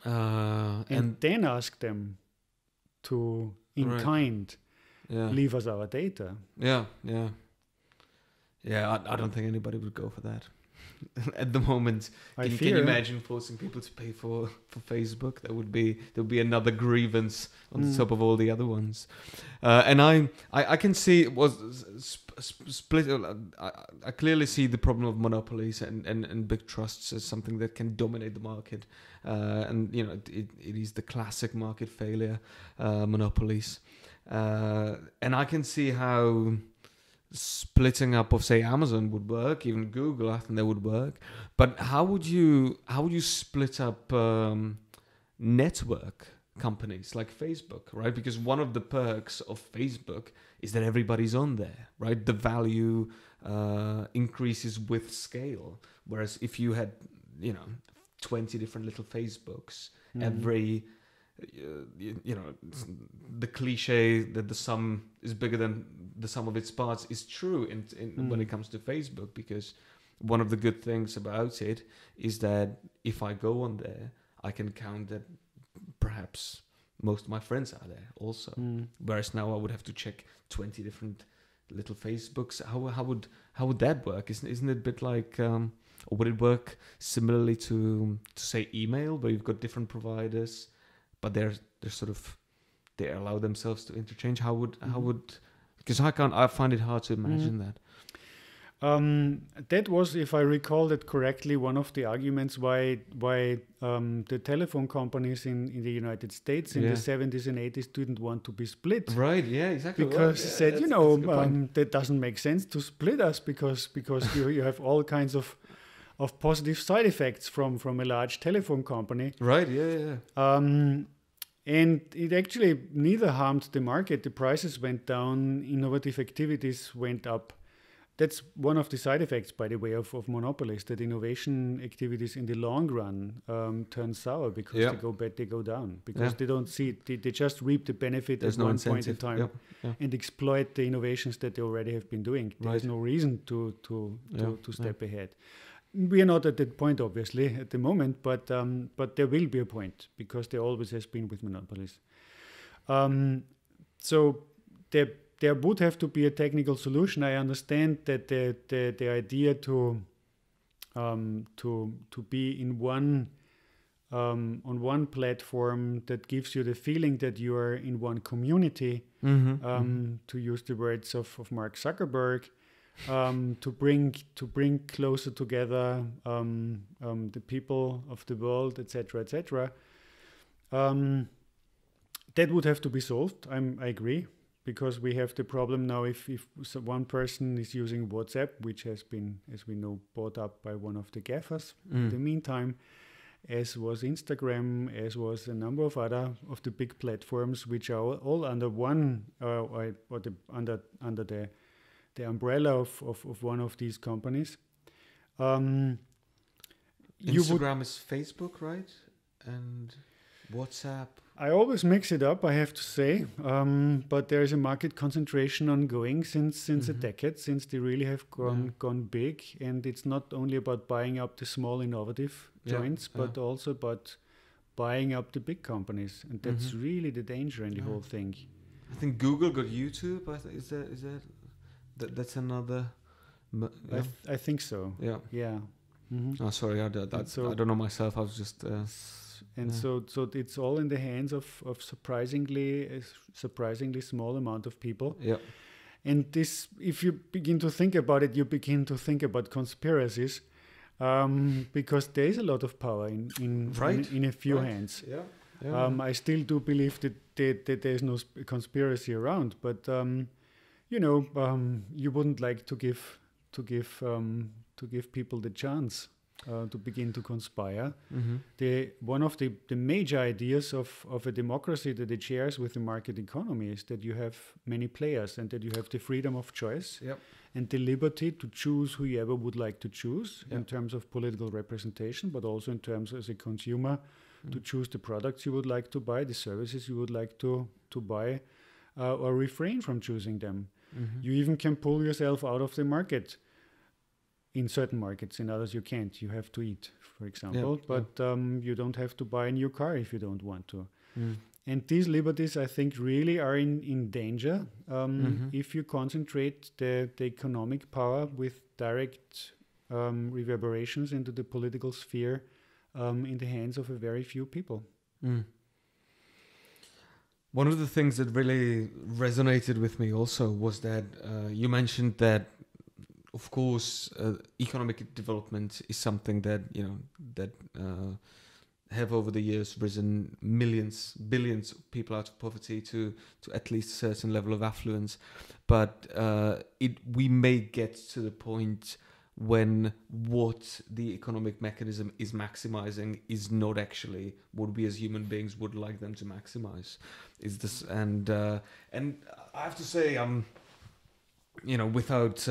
And then ask them to, in kind, leave us our data. Yeah. I don't think anybody would go for that at the moment. Can you imagine forcing people to pay for Facebook? There would be another grievance on the top of all the other ones. And I can see it was split. I clearly see the problem of monopolies and big trusts as something that can dominate the market. And it is the classic market failure, monopolies. And I can see how splitting up of, say, Amazon would work, even Google, I think that would work. But how would you split up network companies like Facebook, right? Because one of the perks of Facebook is that everybody's on there, right? The value increases with scale. Whereas if you had, 20 different little Facebooks, every the cliche that the sum is bigger than the sum of its parts is true when it comes to Facebook, because one of the good things about it is that if I go on there, I can count that perhaps most of my friends are there also. Whereas now I would have to check 20 different little Facebooks. How would that work? Isn't it a bit like, or would it work similarly to say email, where you've got different providers, but they're sort of, they allow themselves to interchange? How would because I find it hard to imagine that. That was, if I recall it correctly, one of the arguments why the telephone companies in the United States in the 70s and 80s didn't want to be split. Right, yeah, exactly. Because said, that doesn't make sense to split us because you have all kinds of positive side effects from a large telephone company. Right, yeah. And it actually neither harmed the market. The prices went down, innovative activities went up. That's one of the side effects, by the way, of monopolies, that innovation activities in the long run turn sour because they go bad, they go down, because they don't see it. They just reap the benefit at one point in time and exploit the innovations that they already have been doing. There's no reason to step ahead. We are not at that point, obviously, at the moment, but there will be a point, because there always has been with monopolies. So there would have to be a technical solution. I understand that the idea to be in one on one platform that gives you the feeling that you are in one community, to use the words of Mark Zuckerberg. To bring closer together the people of the world, etc., etc. That would have to be solved. I agree, because we have the problem now. If one person is using WhatsApp, which has been, as we know, bought up by one of the GAFAs in the meantime, as was Instagram, as was a number of other of the big platforms, which are all under one under the umbrella of one of these companies. Instagram is Facebook, right? And WhatsApp. I always mix it up, I have to say. But there is a market concentration ongoing since a decade, since they really have gone big. And it's not only about buying up the small innovative joints, but also about buying up the big companies. And that's really the danger in the whole thing. I think Google got YouTube. Is that? That's another. I think so. Yeah. Oh, sorry, I don't know myself. I was just. So it's all in the hands of surprisingly small amount of people. Yeah. And this, if you begin to think about it, you begin to think about conspiracies, because there is a lot of power in a few hands. Yeah. I still do believe that there is no conspiracy around, but. You wouldn't like to give people the chance to begin to conspire. One of the major ideas of a democracy that it shares with the market economy is that you have many players and that you have the freedom of choice and the liberty to choose who you ever would like to choose in terms of political representation, but also in terms as a consumer to choose the products you would like to buy, the services you would like to buy, or refrain from choosing them. You even can pull yourself out of the market in certain markets. In others, you can't. You have to eat, for example. But you don't have to buy a new car if you don't want to. And these liberties, I think, really are in danger if you concentrate the economic power with direct reverberations into the political sphere in the hands of a very few people. One of the things that really resonated with me also was that you mentioned that, of course, economic development is something that have over the years risen billions of people out of poverty to at least a certain level of affluence. But we may get to the point when what the economic mechanism is maximizing is not actually what we as human beings would like them to maximize. Is this and I have to say, without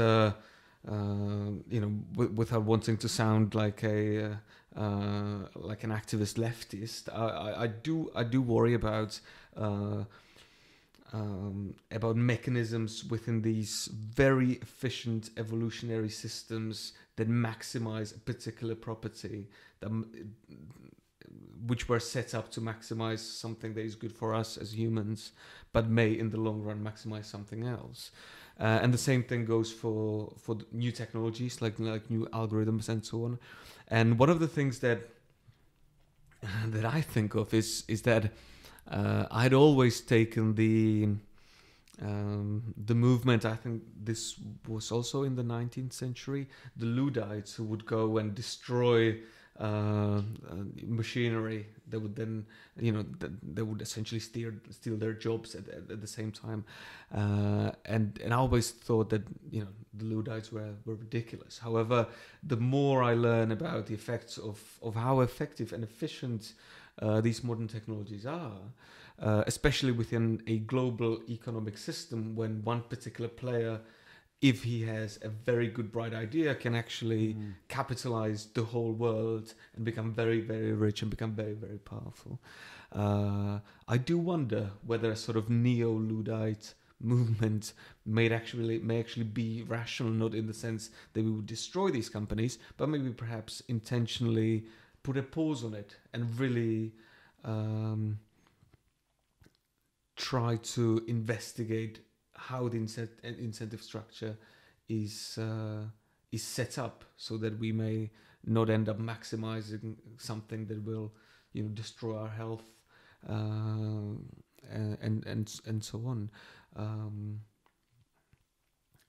without wanting to sound like an activist leftist, I do worry about mechanisms within these very efficient evolutionary systems that maximize a particular property. which were set up to maximize something that is good for us as humans, but may in the long run maximize something else. And the same thing goes for new technologies like new algorithms and so on. And one of the things that I think of is that I'd always taken the movement. I think this was also in the 19th century. The Luddites who would go and destroy machinery that would then, they would essentially steal their jobs at the same time. And I always thought that, the Luddites were ridiculous. However, the more I learn about the effects of how effective and efficient these modern technologies are, especially within a global economic system, when one particular player, if he has a very good, bright idea, can actually capitalize the whole world and become very, very rich and become very, very powerful. I do wonder whether a sort of neo-Luddite movement may actually be rational, not in the sense that we would destroy these companies, but maybe perhaps intentionally put a pause on it and really try to investigate how the incentive structure is set up, so that we may not end up maximizing something that will, destroy our health and so on.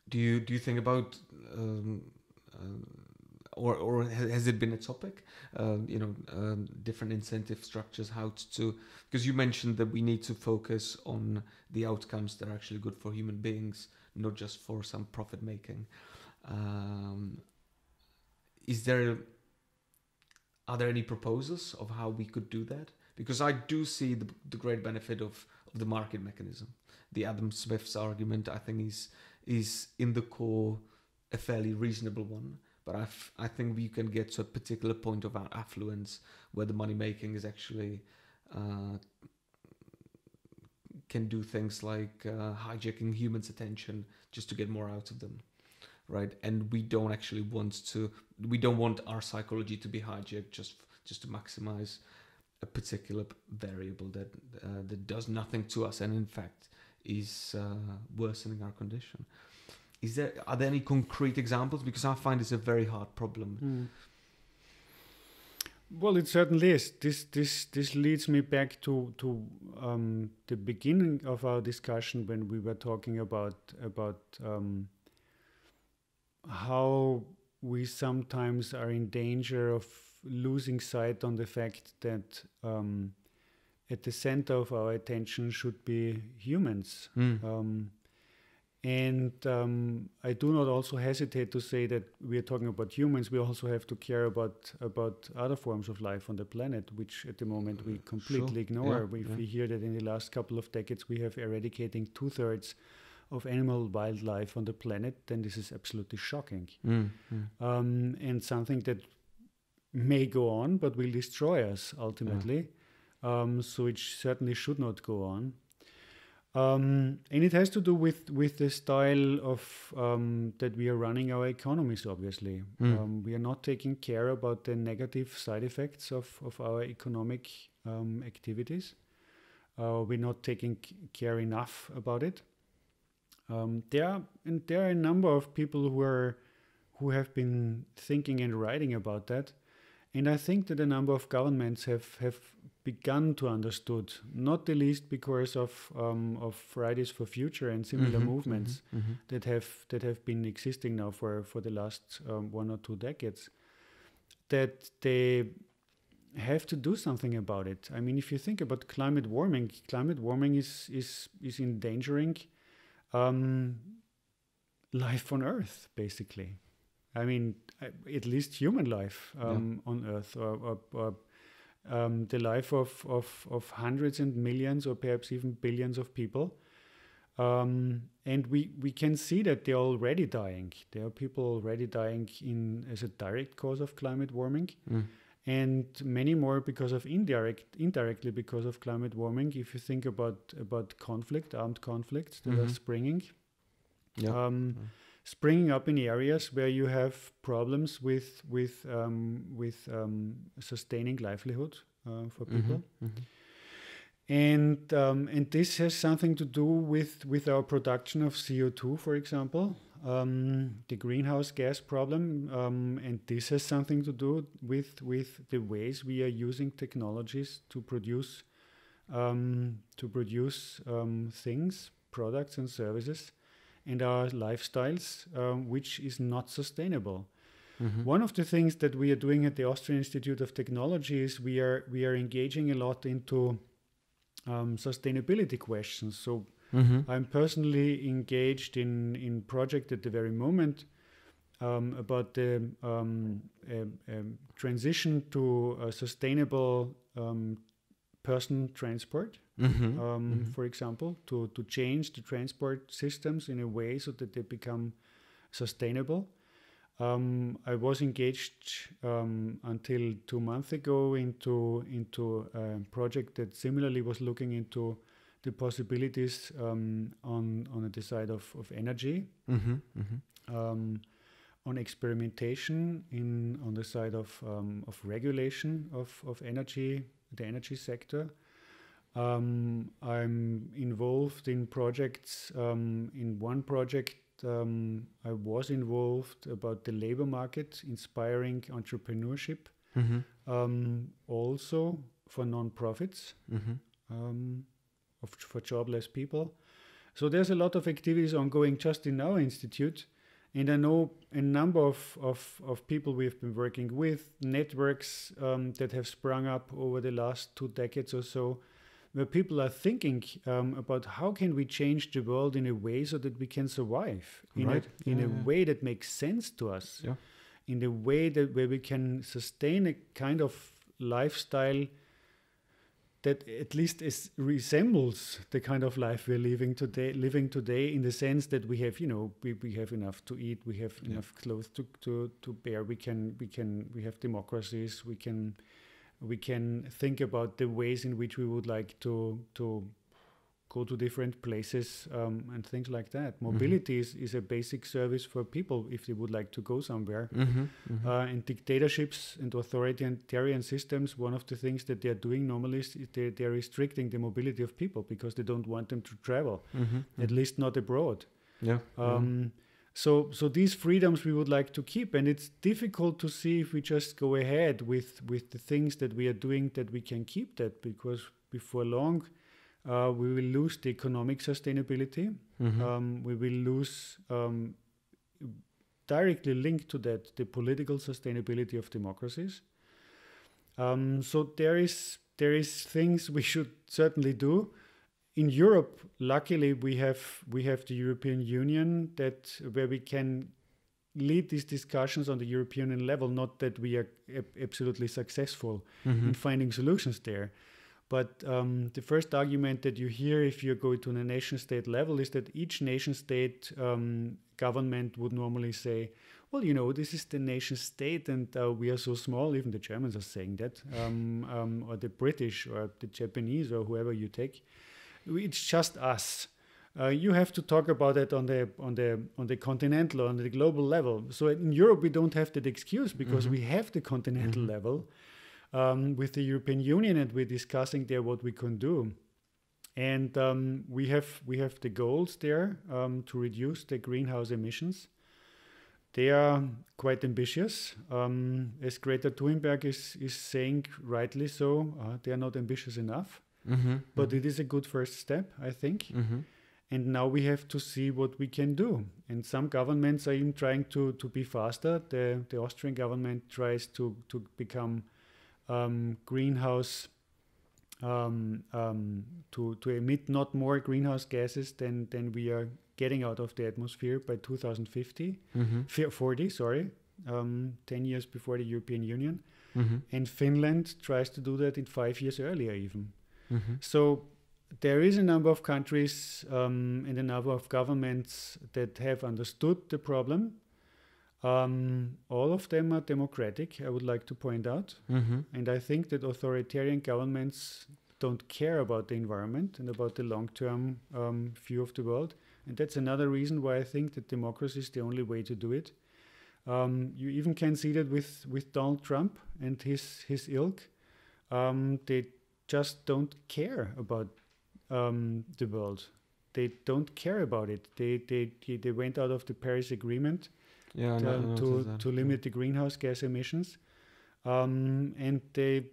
Do you think about or has it been a topic? Different incentive structures, how to, because you mentioned that we need to focus on the outcomes that are actually good for human beings, not just for some profit making. Are there any proposals of how we could do that? Because I do see the great benefit of the market mechanism. The Adam Smith's argument, I think, is in the core a fairly reasonable one. But I think we can get to a particular point of our affluence where the money making is actually can do things like hijacking humans' attention just to get more out of them, right? And we don't want our psychology to be hijacked just to maximize a particular variable that does nothing to us and in fact is worsening our condition. Are there any concrete examples? Because I find it's a very hard problem. Well, it certainly is. This leads me back to the beginning of our discussion when we were talking about how we sometimes are in danger of losing sight on the fact that at the center of our attention should be humans. And I do not also hesitate to say that we are talking about humans. We also have to care about other forms of life on the planet, which at the moment we completely ignore. We hear that in the last couple of decades we have eradicating 2/3 of animal wildlife on the planet. Then this is absolutely shocking. And something that may go on but will destroy us ultimately. So it certainly should not go on. And it has to do with the style of that we are running our economies, obviously. We are not taking care about the negative side effects of our economic activities. We're not taking care enough about it. There are a number of people who have been thinking and writing about that. And I think that a number of governments have begun to understood, not the least because of Fridays for Future and similar movements that have been existing now for the last 1 or 2 decades, that they have to do something about it. I mean, if you think about climate warming is endangering life on Earth, basically. I mean, at least human life on Earth, or the life of hundreds and millions, or perhaps even billions of people. And we can see that they're already dying. There are people already dying as a direct cause of climate warming, and many more because of indirectly because of climate warming. If you think about armed conflicts that are springing. Springing up in areas where you have problems with sustaining livelihood, for people. And this has something to do with our production of CO2, for example, the greenhouse gas problem, and this has something to do with the ways we are using technologies to produce things, products and services, and our lifestyles, which is not sustainable. One of the things that we are doing at the Austrian Institute of Technology is we are engaging a lot into sustainability questions. So I'm personally engaged in project at the very moment about the transition to a sustainable person transport, for example, to change the transport systems in a way so that they become sustainable. I was engaged until 2 months ago into a project that similarly was looking into the possibilities on the side of energy, on experimentation on the side of regulation of energy, the energy sector. I'm involved in projects. In one project, I was involved about the labor market, inspiring entrepreneurship, also for non-profits, for jobless people. So there's a lot of activities ongoing just in our institute. And I know a number of people we've been working with, networks that have sprung up over the last 2 decades or so, where people are thinking about how can we change the world in a way so that we can survive, in a way that makes sense to us, in a way that where we can sustain a kind of lifestyle that at least resembles the kind of life we're living today, in the sense that we have, we have enough to eat, we have enough clothes to bear, we have democracies, we can think about the ways in which we would like to go to different places and things like that. Mobility is a basic service for people if they would like to go somewhere. And dictatorships and authoritarian systems, one of the things that they're doing normally is they're restricting the mobility of people because they don't want them to travel, at least not abroad. So these freedoms we would like to keep, and it's difficult to see if we just go ahead with the things that we are doing that we can keep that, because before long we will lose the economic sustainability. We will lose directly linked to that the political sustainability of democracies. So there is things we should certainly do. In Europe, luckily, we have the European Union where we can lead these discussions on the European level. Not that we are absolutely successful in finding solutions there, but the first argument that you hear if you go to the nation-state level is that each nation-state government would normally say, well, this is the nation-state and we are so small. Even the Germans are saying that, or the British or the Japanese or whoever you take. It's just us. You have to talk about it on the continental, on the global level. So in Europe, we don't have that excuse because we have the continental level with the European Union, and we're discussing there what we can do. And we have the goals there to reduce the greenhouse emissions. They are quite ambitious. As Greta Thunberg is saying, rightly so, they are not ambitious enough. But it is a good first step, I think. And now we have to see what we can do. And some governments are even trying to be faster. The Austrian government tries to become greenhouse, to emit not more greenhouse gases than we are getting out of the atmosphere by 2050, 40, sorry, 10 years before the European Union. And Finland tries to do that in 5 years earlier even. So there is a number of countries and a number of governments that have understood the problem. All of them are democratic, I would like to point out. And I think that authoritarian governments don't care about the environment and about the long-term view of the world. And that's another reason why I think that democracy is the only way to do it. You even can see that with Donald Trump and his ilk. they just don't care about the world. They don't care about it. They went out of the Paris Agreement to limit the greenhouse gas emissions, and they,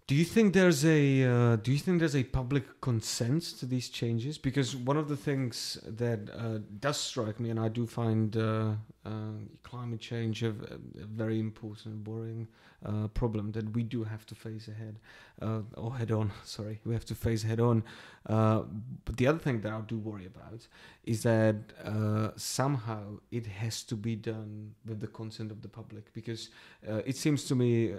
Do you think there's a public consent to these changes? Because one of the things that does strike me, and I do find climate change a very important, worrying problem that we do have to face ahead, or head on. Sorry, we have to face head on. But the other thing that I do worry about is that somehow it has to be done with the consent of the public, because it seems to me.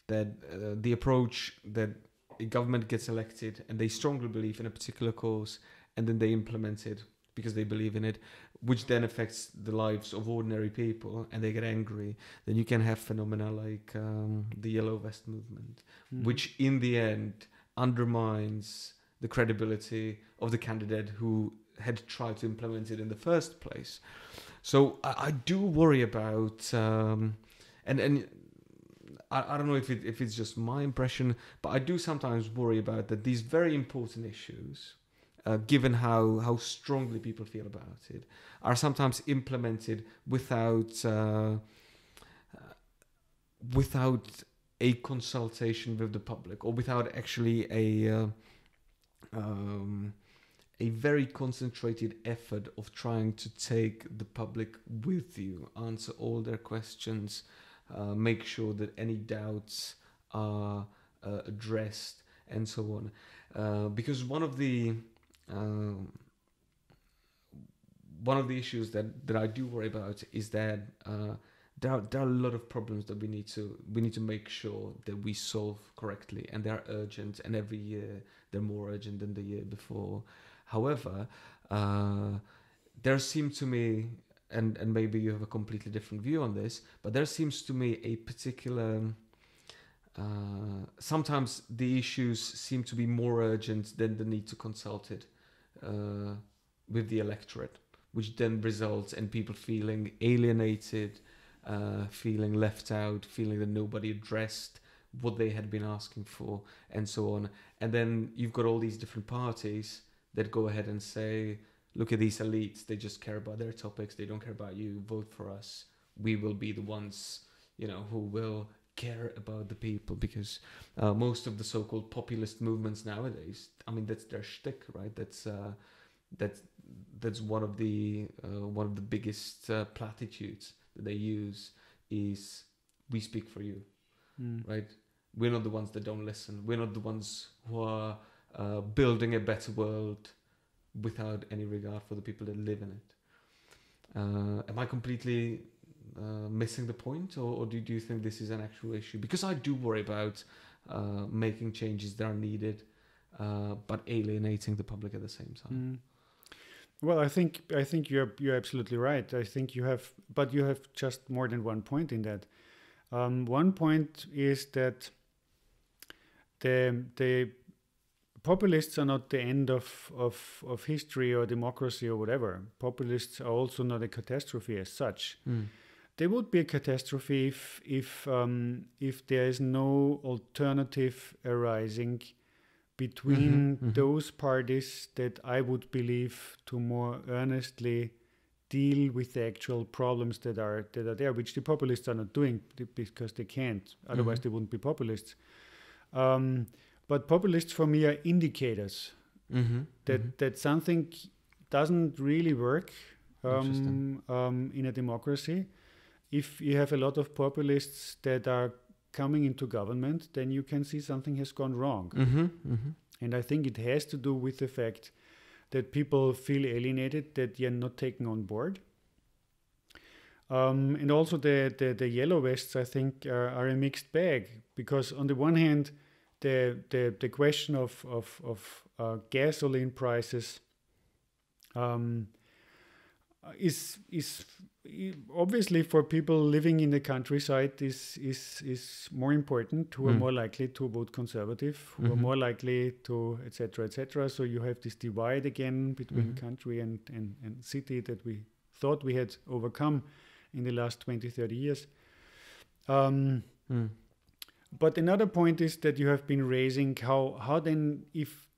That the approach that a government gets elected and they strongly believe in a particular cause and then they implement it because they believe in it, which then affects the lives of ordinary people and they get angry, then you can have phenomena like the Yellow Vest movement, which in the end undermines the credibility of the candidate who had tried to implement it in the first place. So I do worry about... And I don't know if it's just my impression, but I do sometimes worry about that these very important issues, given how strongly people feel about it, are sometimes implemented without a consultation with the public, or without actually a very concentrated effort of trying to take the public with you, answer all their questions, make sure that any doubts are addressed, and so on. Because one of the issues that I do worry about is that there are a lot of problems that we need to make sure that we solve correctly, and they are urgent, and every year they're more urgent than the year before. However, there seem to me, and maybe you have a completely different view on this, but there seems to me a particular... sometimes the issues seem to be more urgent than the need to consult it with the electorate, which then results in people feeling alienated, feeling left out, feeling that nobody addressed what they had been asking for, and so on. And then you've got all these different parties that go ahead and say, look at these elites, they just care about their topics, they don't care about you, vote for us. We will be the ones, who will care about the people, because most of the so-called populist movements nowadays, I mean, that's their shtick, right? That's one of the biggest platitudes that they use is, we speak for you, right? We're not the ones that don't listen. We're not the ones who are building a better world without any regard for the people that live in it. Am I completely missing the point, or do you think this is an actual issue? Because I do worry about making changes that are needed, but alienating the public at the same time. Well, I think you're absolutely right. I think you have just more than one point in that. One point is that the populists are not the end of history or democracy or whatever. Populists are also not a catastrophe as such. They would be a catastrophe if there is no alternative arising between those parties that I would believe to more earnestly deal with the actual problems that are there, which the populists are not doing because they can't. Otherwise, they wouldn't be populists. But populists for me are indicators that something doesn't really work in a democracy. If you have a lot of populists that are coming into government, then you can see something has gone wrong. And I think it has to do with the fact that people feel alienated, that they are not taken on board. And also the yellow vests, I think, are a mixed bag, because on the one hand, the question of gasoline prices is obviously for people living in the countryside is more important, who are more likely to vote conservative, who are more likely to etc. etc. So you have this divide again between country and city that we thought we had overcome, in the last 20, 30 years. But another point is that you have been raising how then, if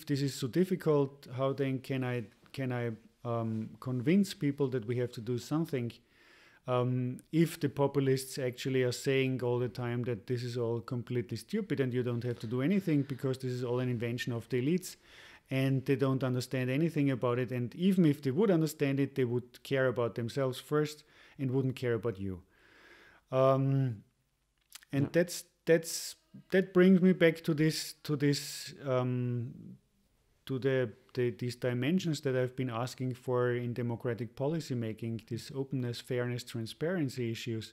this is so difficult, how then can I convince people that we have to do something? If the populists actually are saying all the time that this is all completely stupid and you don't have to do anything because this is all an invention of the elites and they don't understand anything about it, and even if they would understand it, they would care about themselves first and wouldn't care about you. That brings me back to these dimensions that I've been asking for in democratic policy making, this openness, fairness, transparency issues.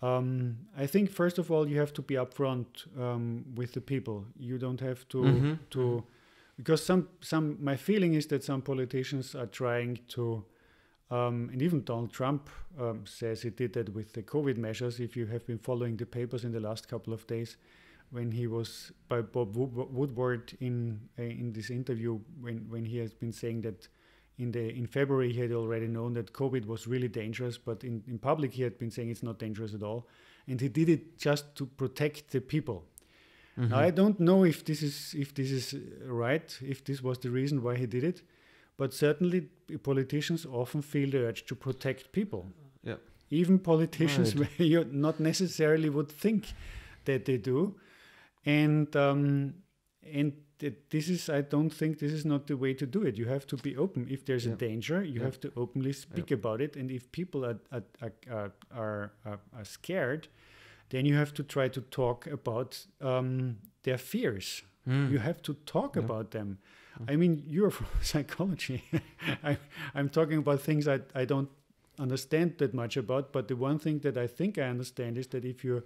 I think first of all you have to be upfront with the people. You don't have to because my feeling is that some politicians are trying to and even Donald Trump says he did that with the COVID measures. If you have been following the papers in the last couple of days, when he was by Bob Woodward in this interview, when he has been saying that in February he had already known that COVID was really dangerous, but in public he had been saying it's not dangerous at all, and he did it just to protect the people. Now, I don't know if this is right, if this was the reason why he did it, but certainly politicians often feel the urge to protect people. Yeah. Even politicians where you not necessarily would think that they do. And this is, I don't think this is not the way to do it. You have to be open. If there's a danger, you have to openly speak about it. And if people are scared, then you have to try to talk about their fears. You have to talk about them. I mean, you're from psychology. I'm talking about things I don't understand that much about. But the one thing that I think I understand is that if you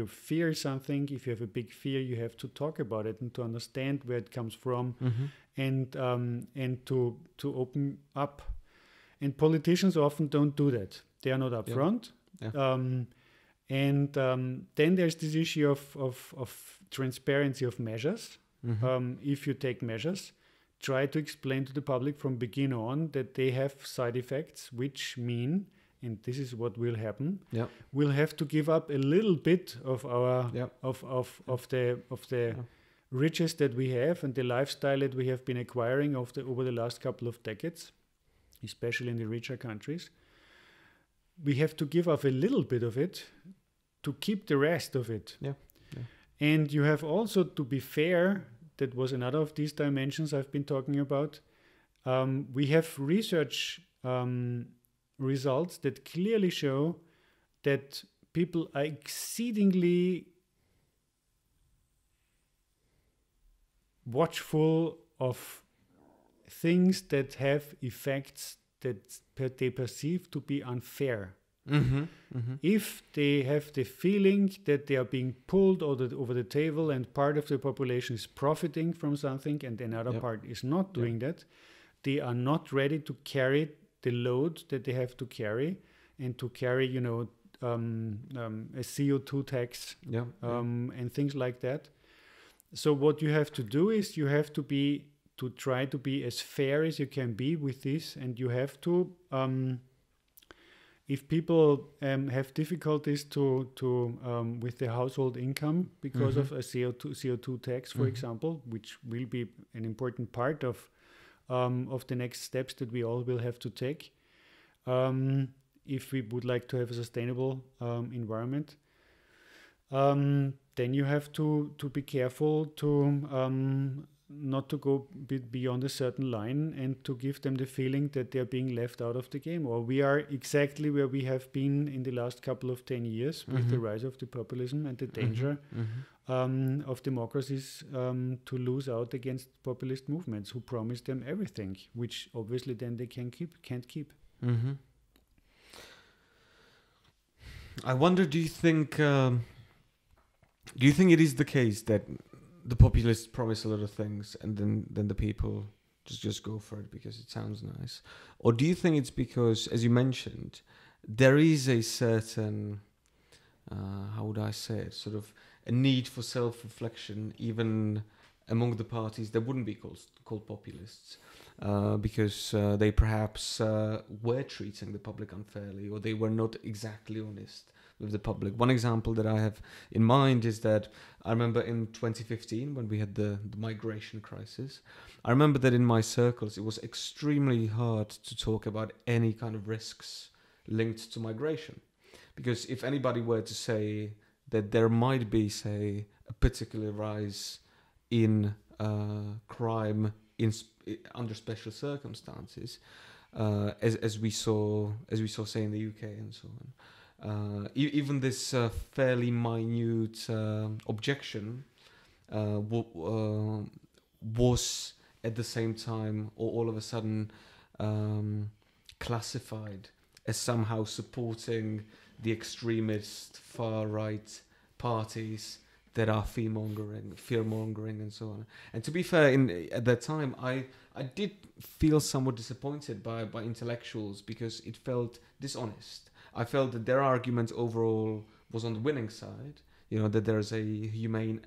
fear something, if you have a big fear, you have to talk about it and to understand where it comes from, and to open up. And politicians often don't do that. They are not upfront. And then there's this issue of transparency of measures. If you take measures, try to explain to the public from begin on that they have side effects, which mean, and this is what will happen, we'll have to give up a little bit of our of the riches that we have and the lifestyle that we have been acquiring over the last couple of decades, especially in the richer countries. We have to give up a little bit of it to keep the rest of it. And you have also to be fair. That was another of these dimensions I've been talking about. We have research results that clearly show that people are exceedingly watchful of things that have effects that they perceive to be unfair. If they have the feeling that they are being pulled over the table and part of the population is profiting from something and another part is not doing that, they are not ready to carry the load that they have to carry, and to carry, a CO2 tax and things like that. So what you have to do is you have to try to be as fair as you can be with this, and you have to if people have difficulties with their household income because of a CO2 tax, for example, which will be an important part of the next steps that we all will have to take if we would like to have a sustainable environment, then you have to be careful to not to go beyond a certain line and to give them the feeling that they're being left out of the game. Or we are exactly where we have been in the last couple of 10 years with the rise of the populism and the danger of democracies to lose out against populist movements who promise them everything, which obviously then they can't keep. I wonder, do you think it is the case that the populists promise a lot of things and then the people just go for it because it sounds nice? Or do you think it's because, as you mentioned, there is a certain, how would I say it, sort of a need for self-reflection, even among the parties that wouldn't be called populists, because they perhaps were treating the public unfairly, or they were not exactly honest with the public. One example that I have in mind is that I remember in 2015 when we had the migration crisis, I remember that in my circles it was extremely hard to talk about any kind of risks linked to migration. Because if anybody were to say that there might be, say, a particular rise in crime under special circumstances, as we saw, say, in the UK and so on, even this fairly minute objection was at the same time, or all of a sudden, classified as somehow supporting the extremist far-right parties that are fear-mongering and so on. And to be fair, at that time, I did feel somewhat disappointed by intellectuals, because it felt dishonest. I felt that their argument overall was on the winning side, that there's a humane...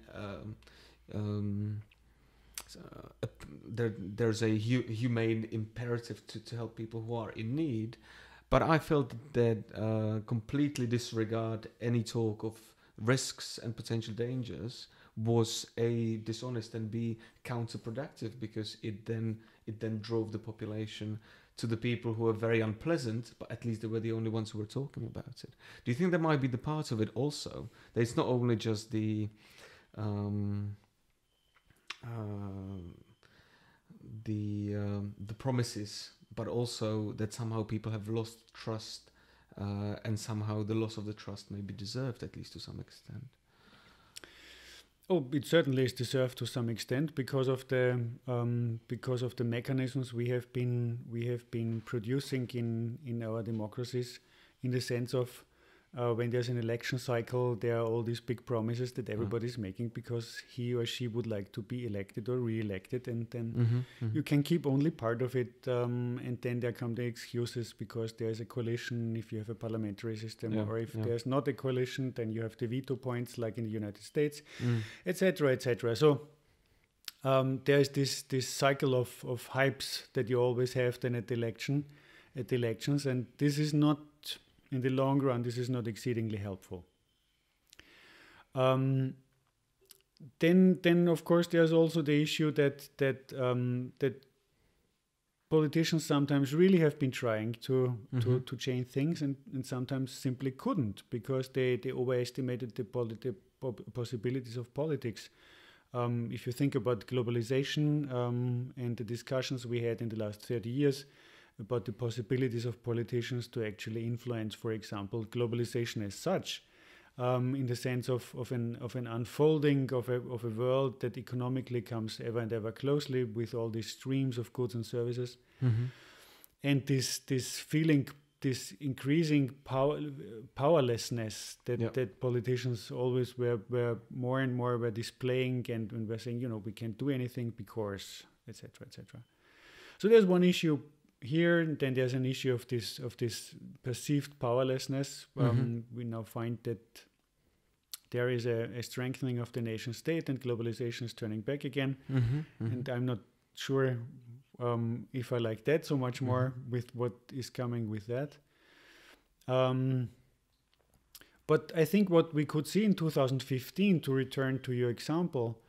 there's a humane imperative to help people who are in need. But I felt that completely disregard any talk of risks and potential dangers was A, dishonest, and B, counterproductive, because it then drove the population to the people who were very unpleasant, but at least they were the only ones who were talking about it. Do you think that might be the part of it also? That it's not only just the promises, but also that somehow people have lost trust, and somehow the loss of the trust may be deserved, at least to some extent. Oh, it certainly is deserved to some extent because of the mechanisms we have been producing in our democracies, in the sense of when there's an election cycle, there are all these big promises that everybody's making because he or she would like to be elected or re-elected, and then you can keep only part of it, and then there come the excuses because there's a coalition if you have a parliamentary system, or if there's not a coalition, then you have the veto points like in the United States, etc., etc. So there's this cycle of hypes that you always have then at elections, and this is not, in the long run, this is not exceedingly helpful. Then of course there's also the issue that politicians sometimes really have been trying to change things, and sometimes simply couldn't, because they overestimated the possibilities of politics. If you think about globalization and the discussions we had in the last 30 years about the possibilities of politicians to actually influence, for example, globalization as such, in the sense of an unfolding of a world that economically comes ever and ever closely with all these streams of goods and services, and this feeling, this increasing powerlessness that politicians always were more and more were displaying, and were saying, we can't do anything because, etc., etc. So there's one issue here, and then there's an issue of this perceived powerlessness. We now find that there is a strengthening of the nation state, and globalization is turning back again. And I'm not sure if I like that so much more with what is coming with that. But I think what we could see in 2015, to return to your example,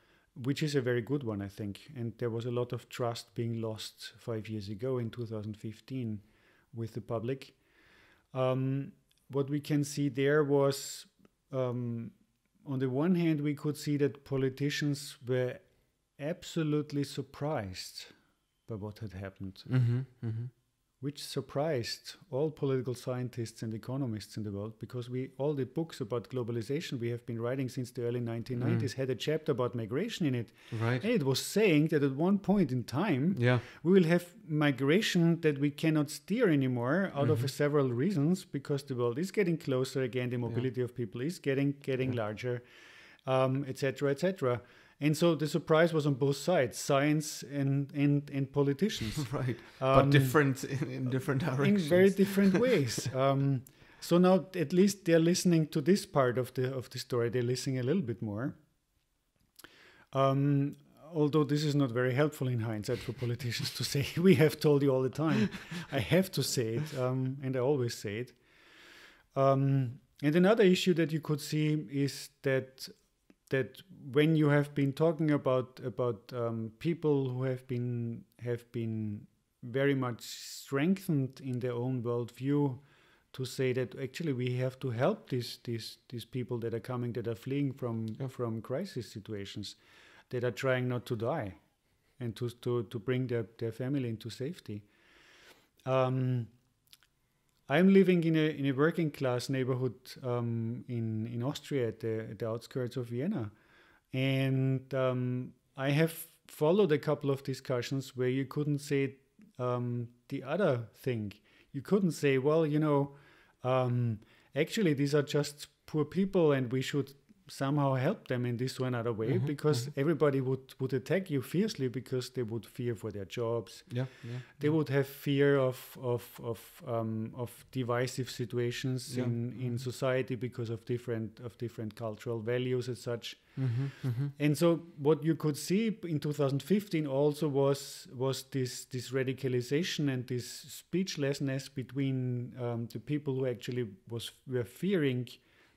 which is a very good one, I think. And there was a lot of trust being lost 5 years ago in 2015 with the public. What we can see there was, on the one hand, we could see that politicians were absolutely surprised by what had happened, which surprised all political scientists and economists in the world, because all the books about globalization we have been writing since the early 1990s had a chapter about migration in it. Right. And it was saying that at one point in time, we will have migration that we cannot steer anymore out of several reasons, because the world is getting closer again, the mobility of people is getting larger, etc., etc. And so the surprise was on both sides, science and politicians. Right, but different in different directions. In very different ways. So now at least they're listening to this part of the story. They're listening a little bit more. On although this is not very helpful in hindsight for politicians to say, we have told you all the time. I have to say it, and I always say it. And another issue that you could see is that when you have been talking about people who have been very much strengthened in their own worldview, to say that actually we have to help these people that are coming, that are fleeing from crisis situations, that are trying not to die, and to bring their family into safety. I'm living in a working class neighborhood in Austria at the outskirts of Vienna, and I have followed a couple of discussions where you couldn't say the other thing. You couldn't say, well, actually these are just poor people and we should somehow help them in this or another way, because everybody would attack you fiercely because they would fear for their jobs. They would have fear of divisive situations in society because of different cultural values and such. And so what you could see in 2015 also was this radicalization and this speechlessness between the people who actually were fearing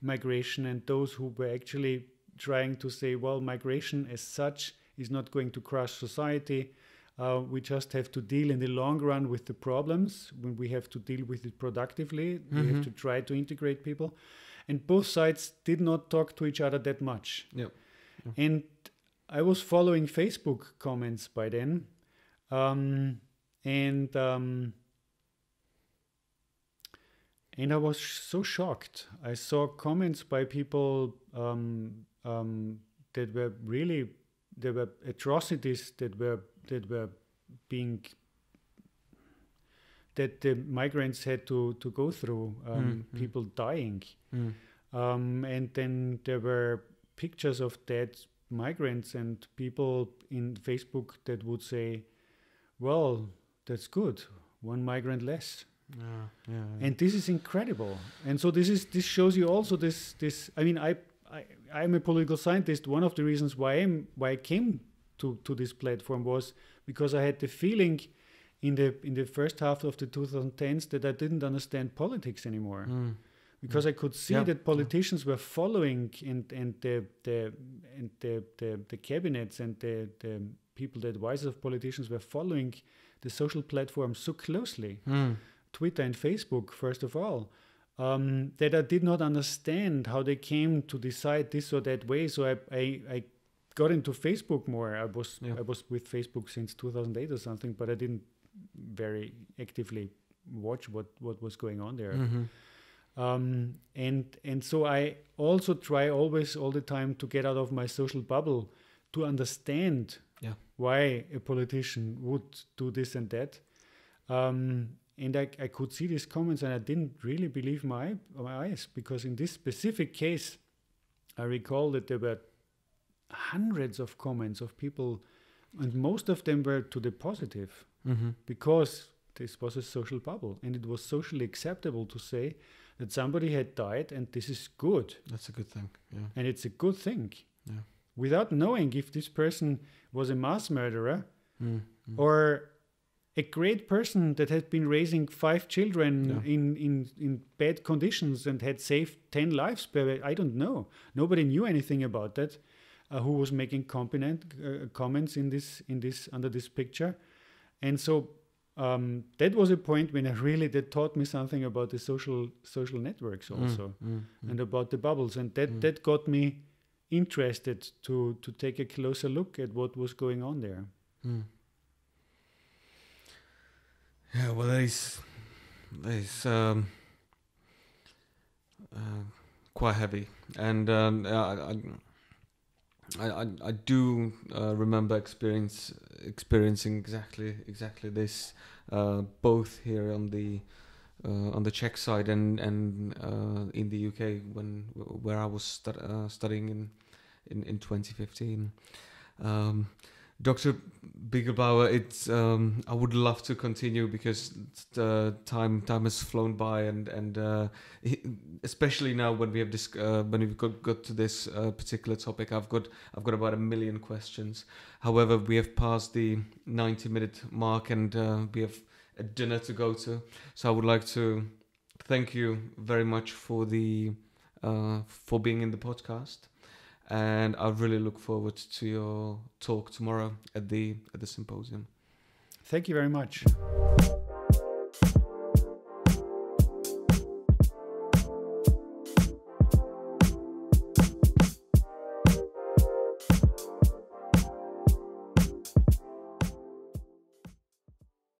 migration and those who were actually trying to say, well, migration as such is not going to crush society. We just have to deal in the long run with the problems. When we have to deal with it productively, we have to try to integrate people. And both sides did not talk to each other that much. And I was following Facebook comments by then. And I was so shocked. I saw comments by people that were really, there were atrocities that the migrants had to go through, people dying. And then there were pictures of dead migrants and people in Facebook that would say, well, that's good, one migrant less. And this is incredible. And so this shows you also this. I mean, I'm a political scientist. One of the reasons why I came to this platform was because I had the feeling in the first half of the 2010s that I didn't understand politics anymore, because I could see that politicians were following and the cabinets and the people, the advisors of politicians were following the social platforms so closely. Twitter and Facebook, first of all, that I did not understand how they came to decide this or that way. So I got into Facebook more. I was with Facebook since 2008 or something, but I didn't very actively watch what was going on there. And so I also try always all the time to get out of my social bubble to understand why a politician would do this and that. And I could see these comments and I didn't really believe my eyes, because in this specific case, I recall that there were hundreds of comments of people, and most of them were to the positive, because this was a social bubble and it was socially acceptable to say that somebody had died and this is good. That's a good thing. And it's a good thing. Without knowing if this person was a mass murderer or a great person that had been raising 5 children in bad conditions and had saved 10 lives. I don't know. Nobody knew anything about that. Who was making comments in this under this picture, and so that was a point when that taught me something about the social networks also, and about the bubbles, and that got me interested to take a closer look at what was going on there. Yeah, well, that is quite heavy, and I do remember experiencing exactly this, both here on the Czech side and in the UK where I was studying in 2015. Dr. Biegelbauer, it's I would love to continue because the time has flown by, and especially now when we have when we've got to this particular topic, I've got about 1 million questions. However, we have passed the 90-minute mark, and we have a dinner to go to. So I would like to thank you very much for for being in the podcast. And I really look forward to your talk tomorrow at the symposium. Thank you very much.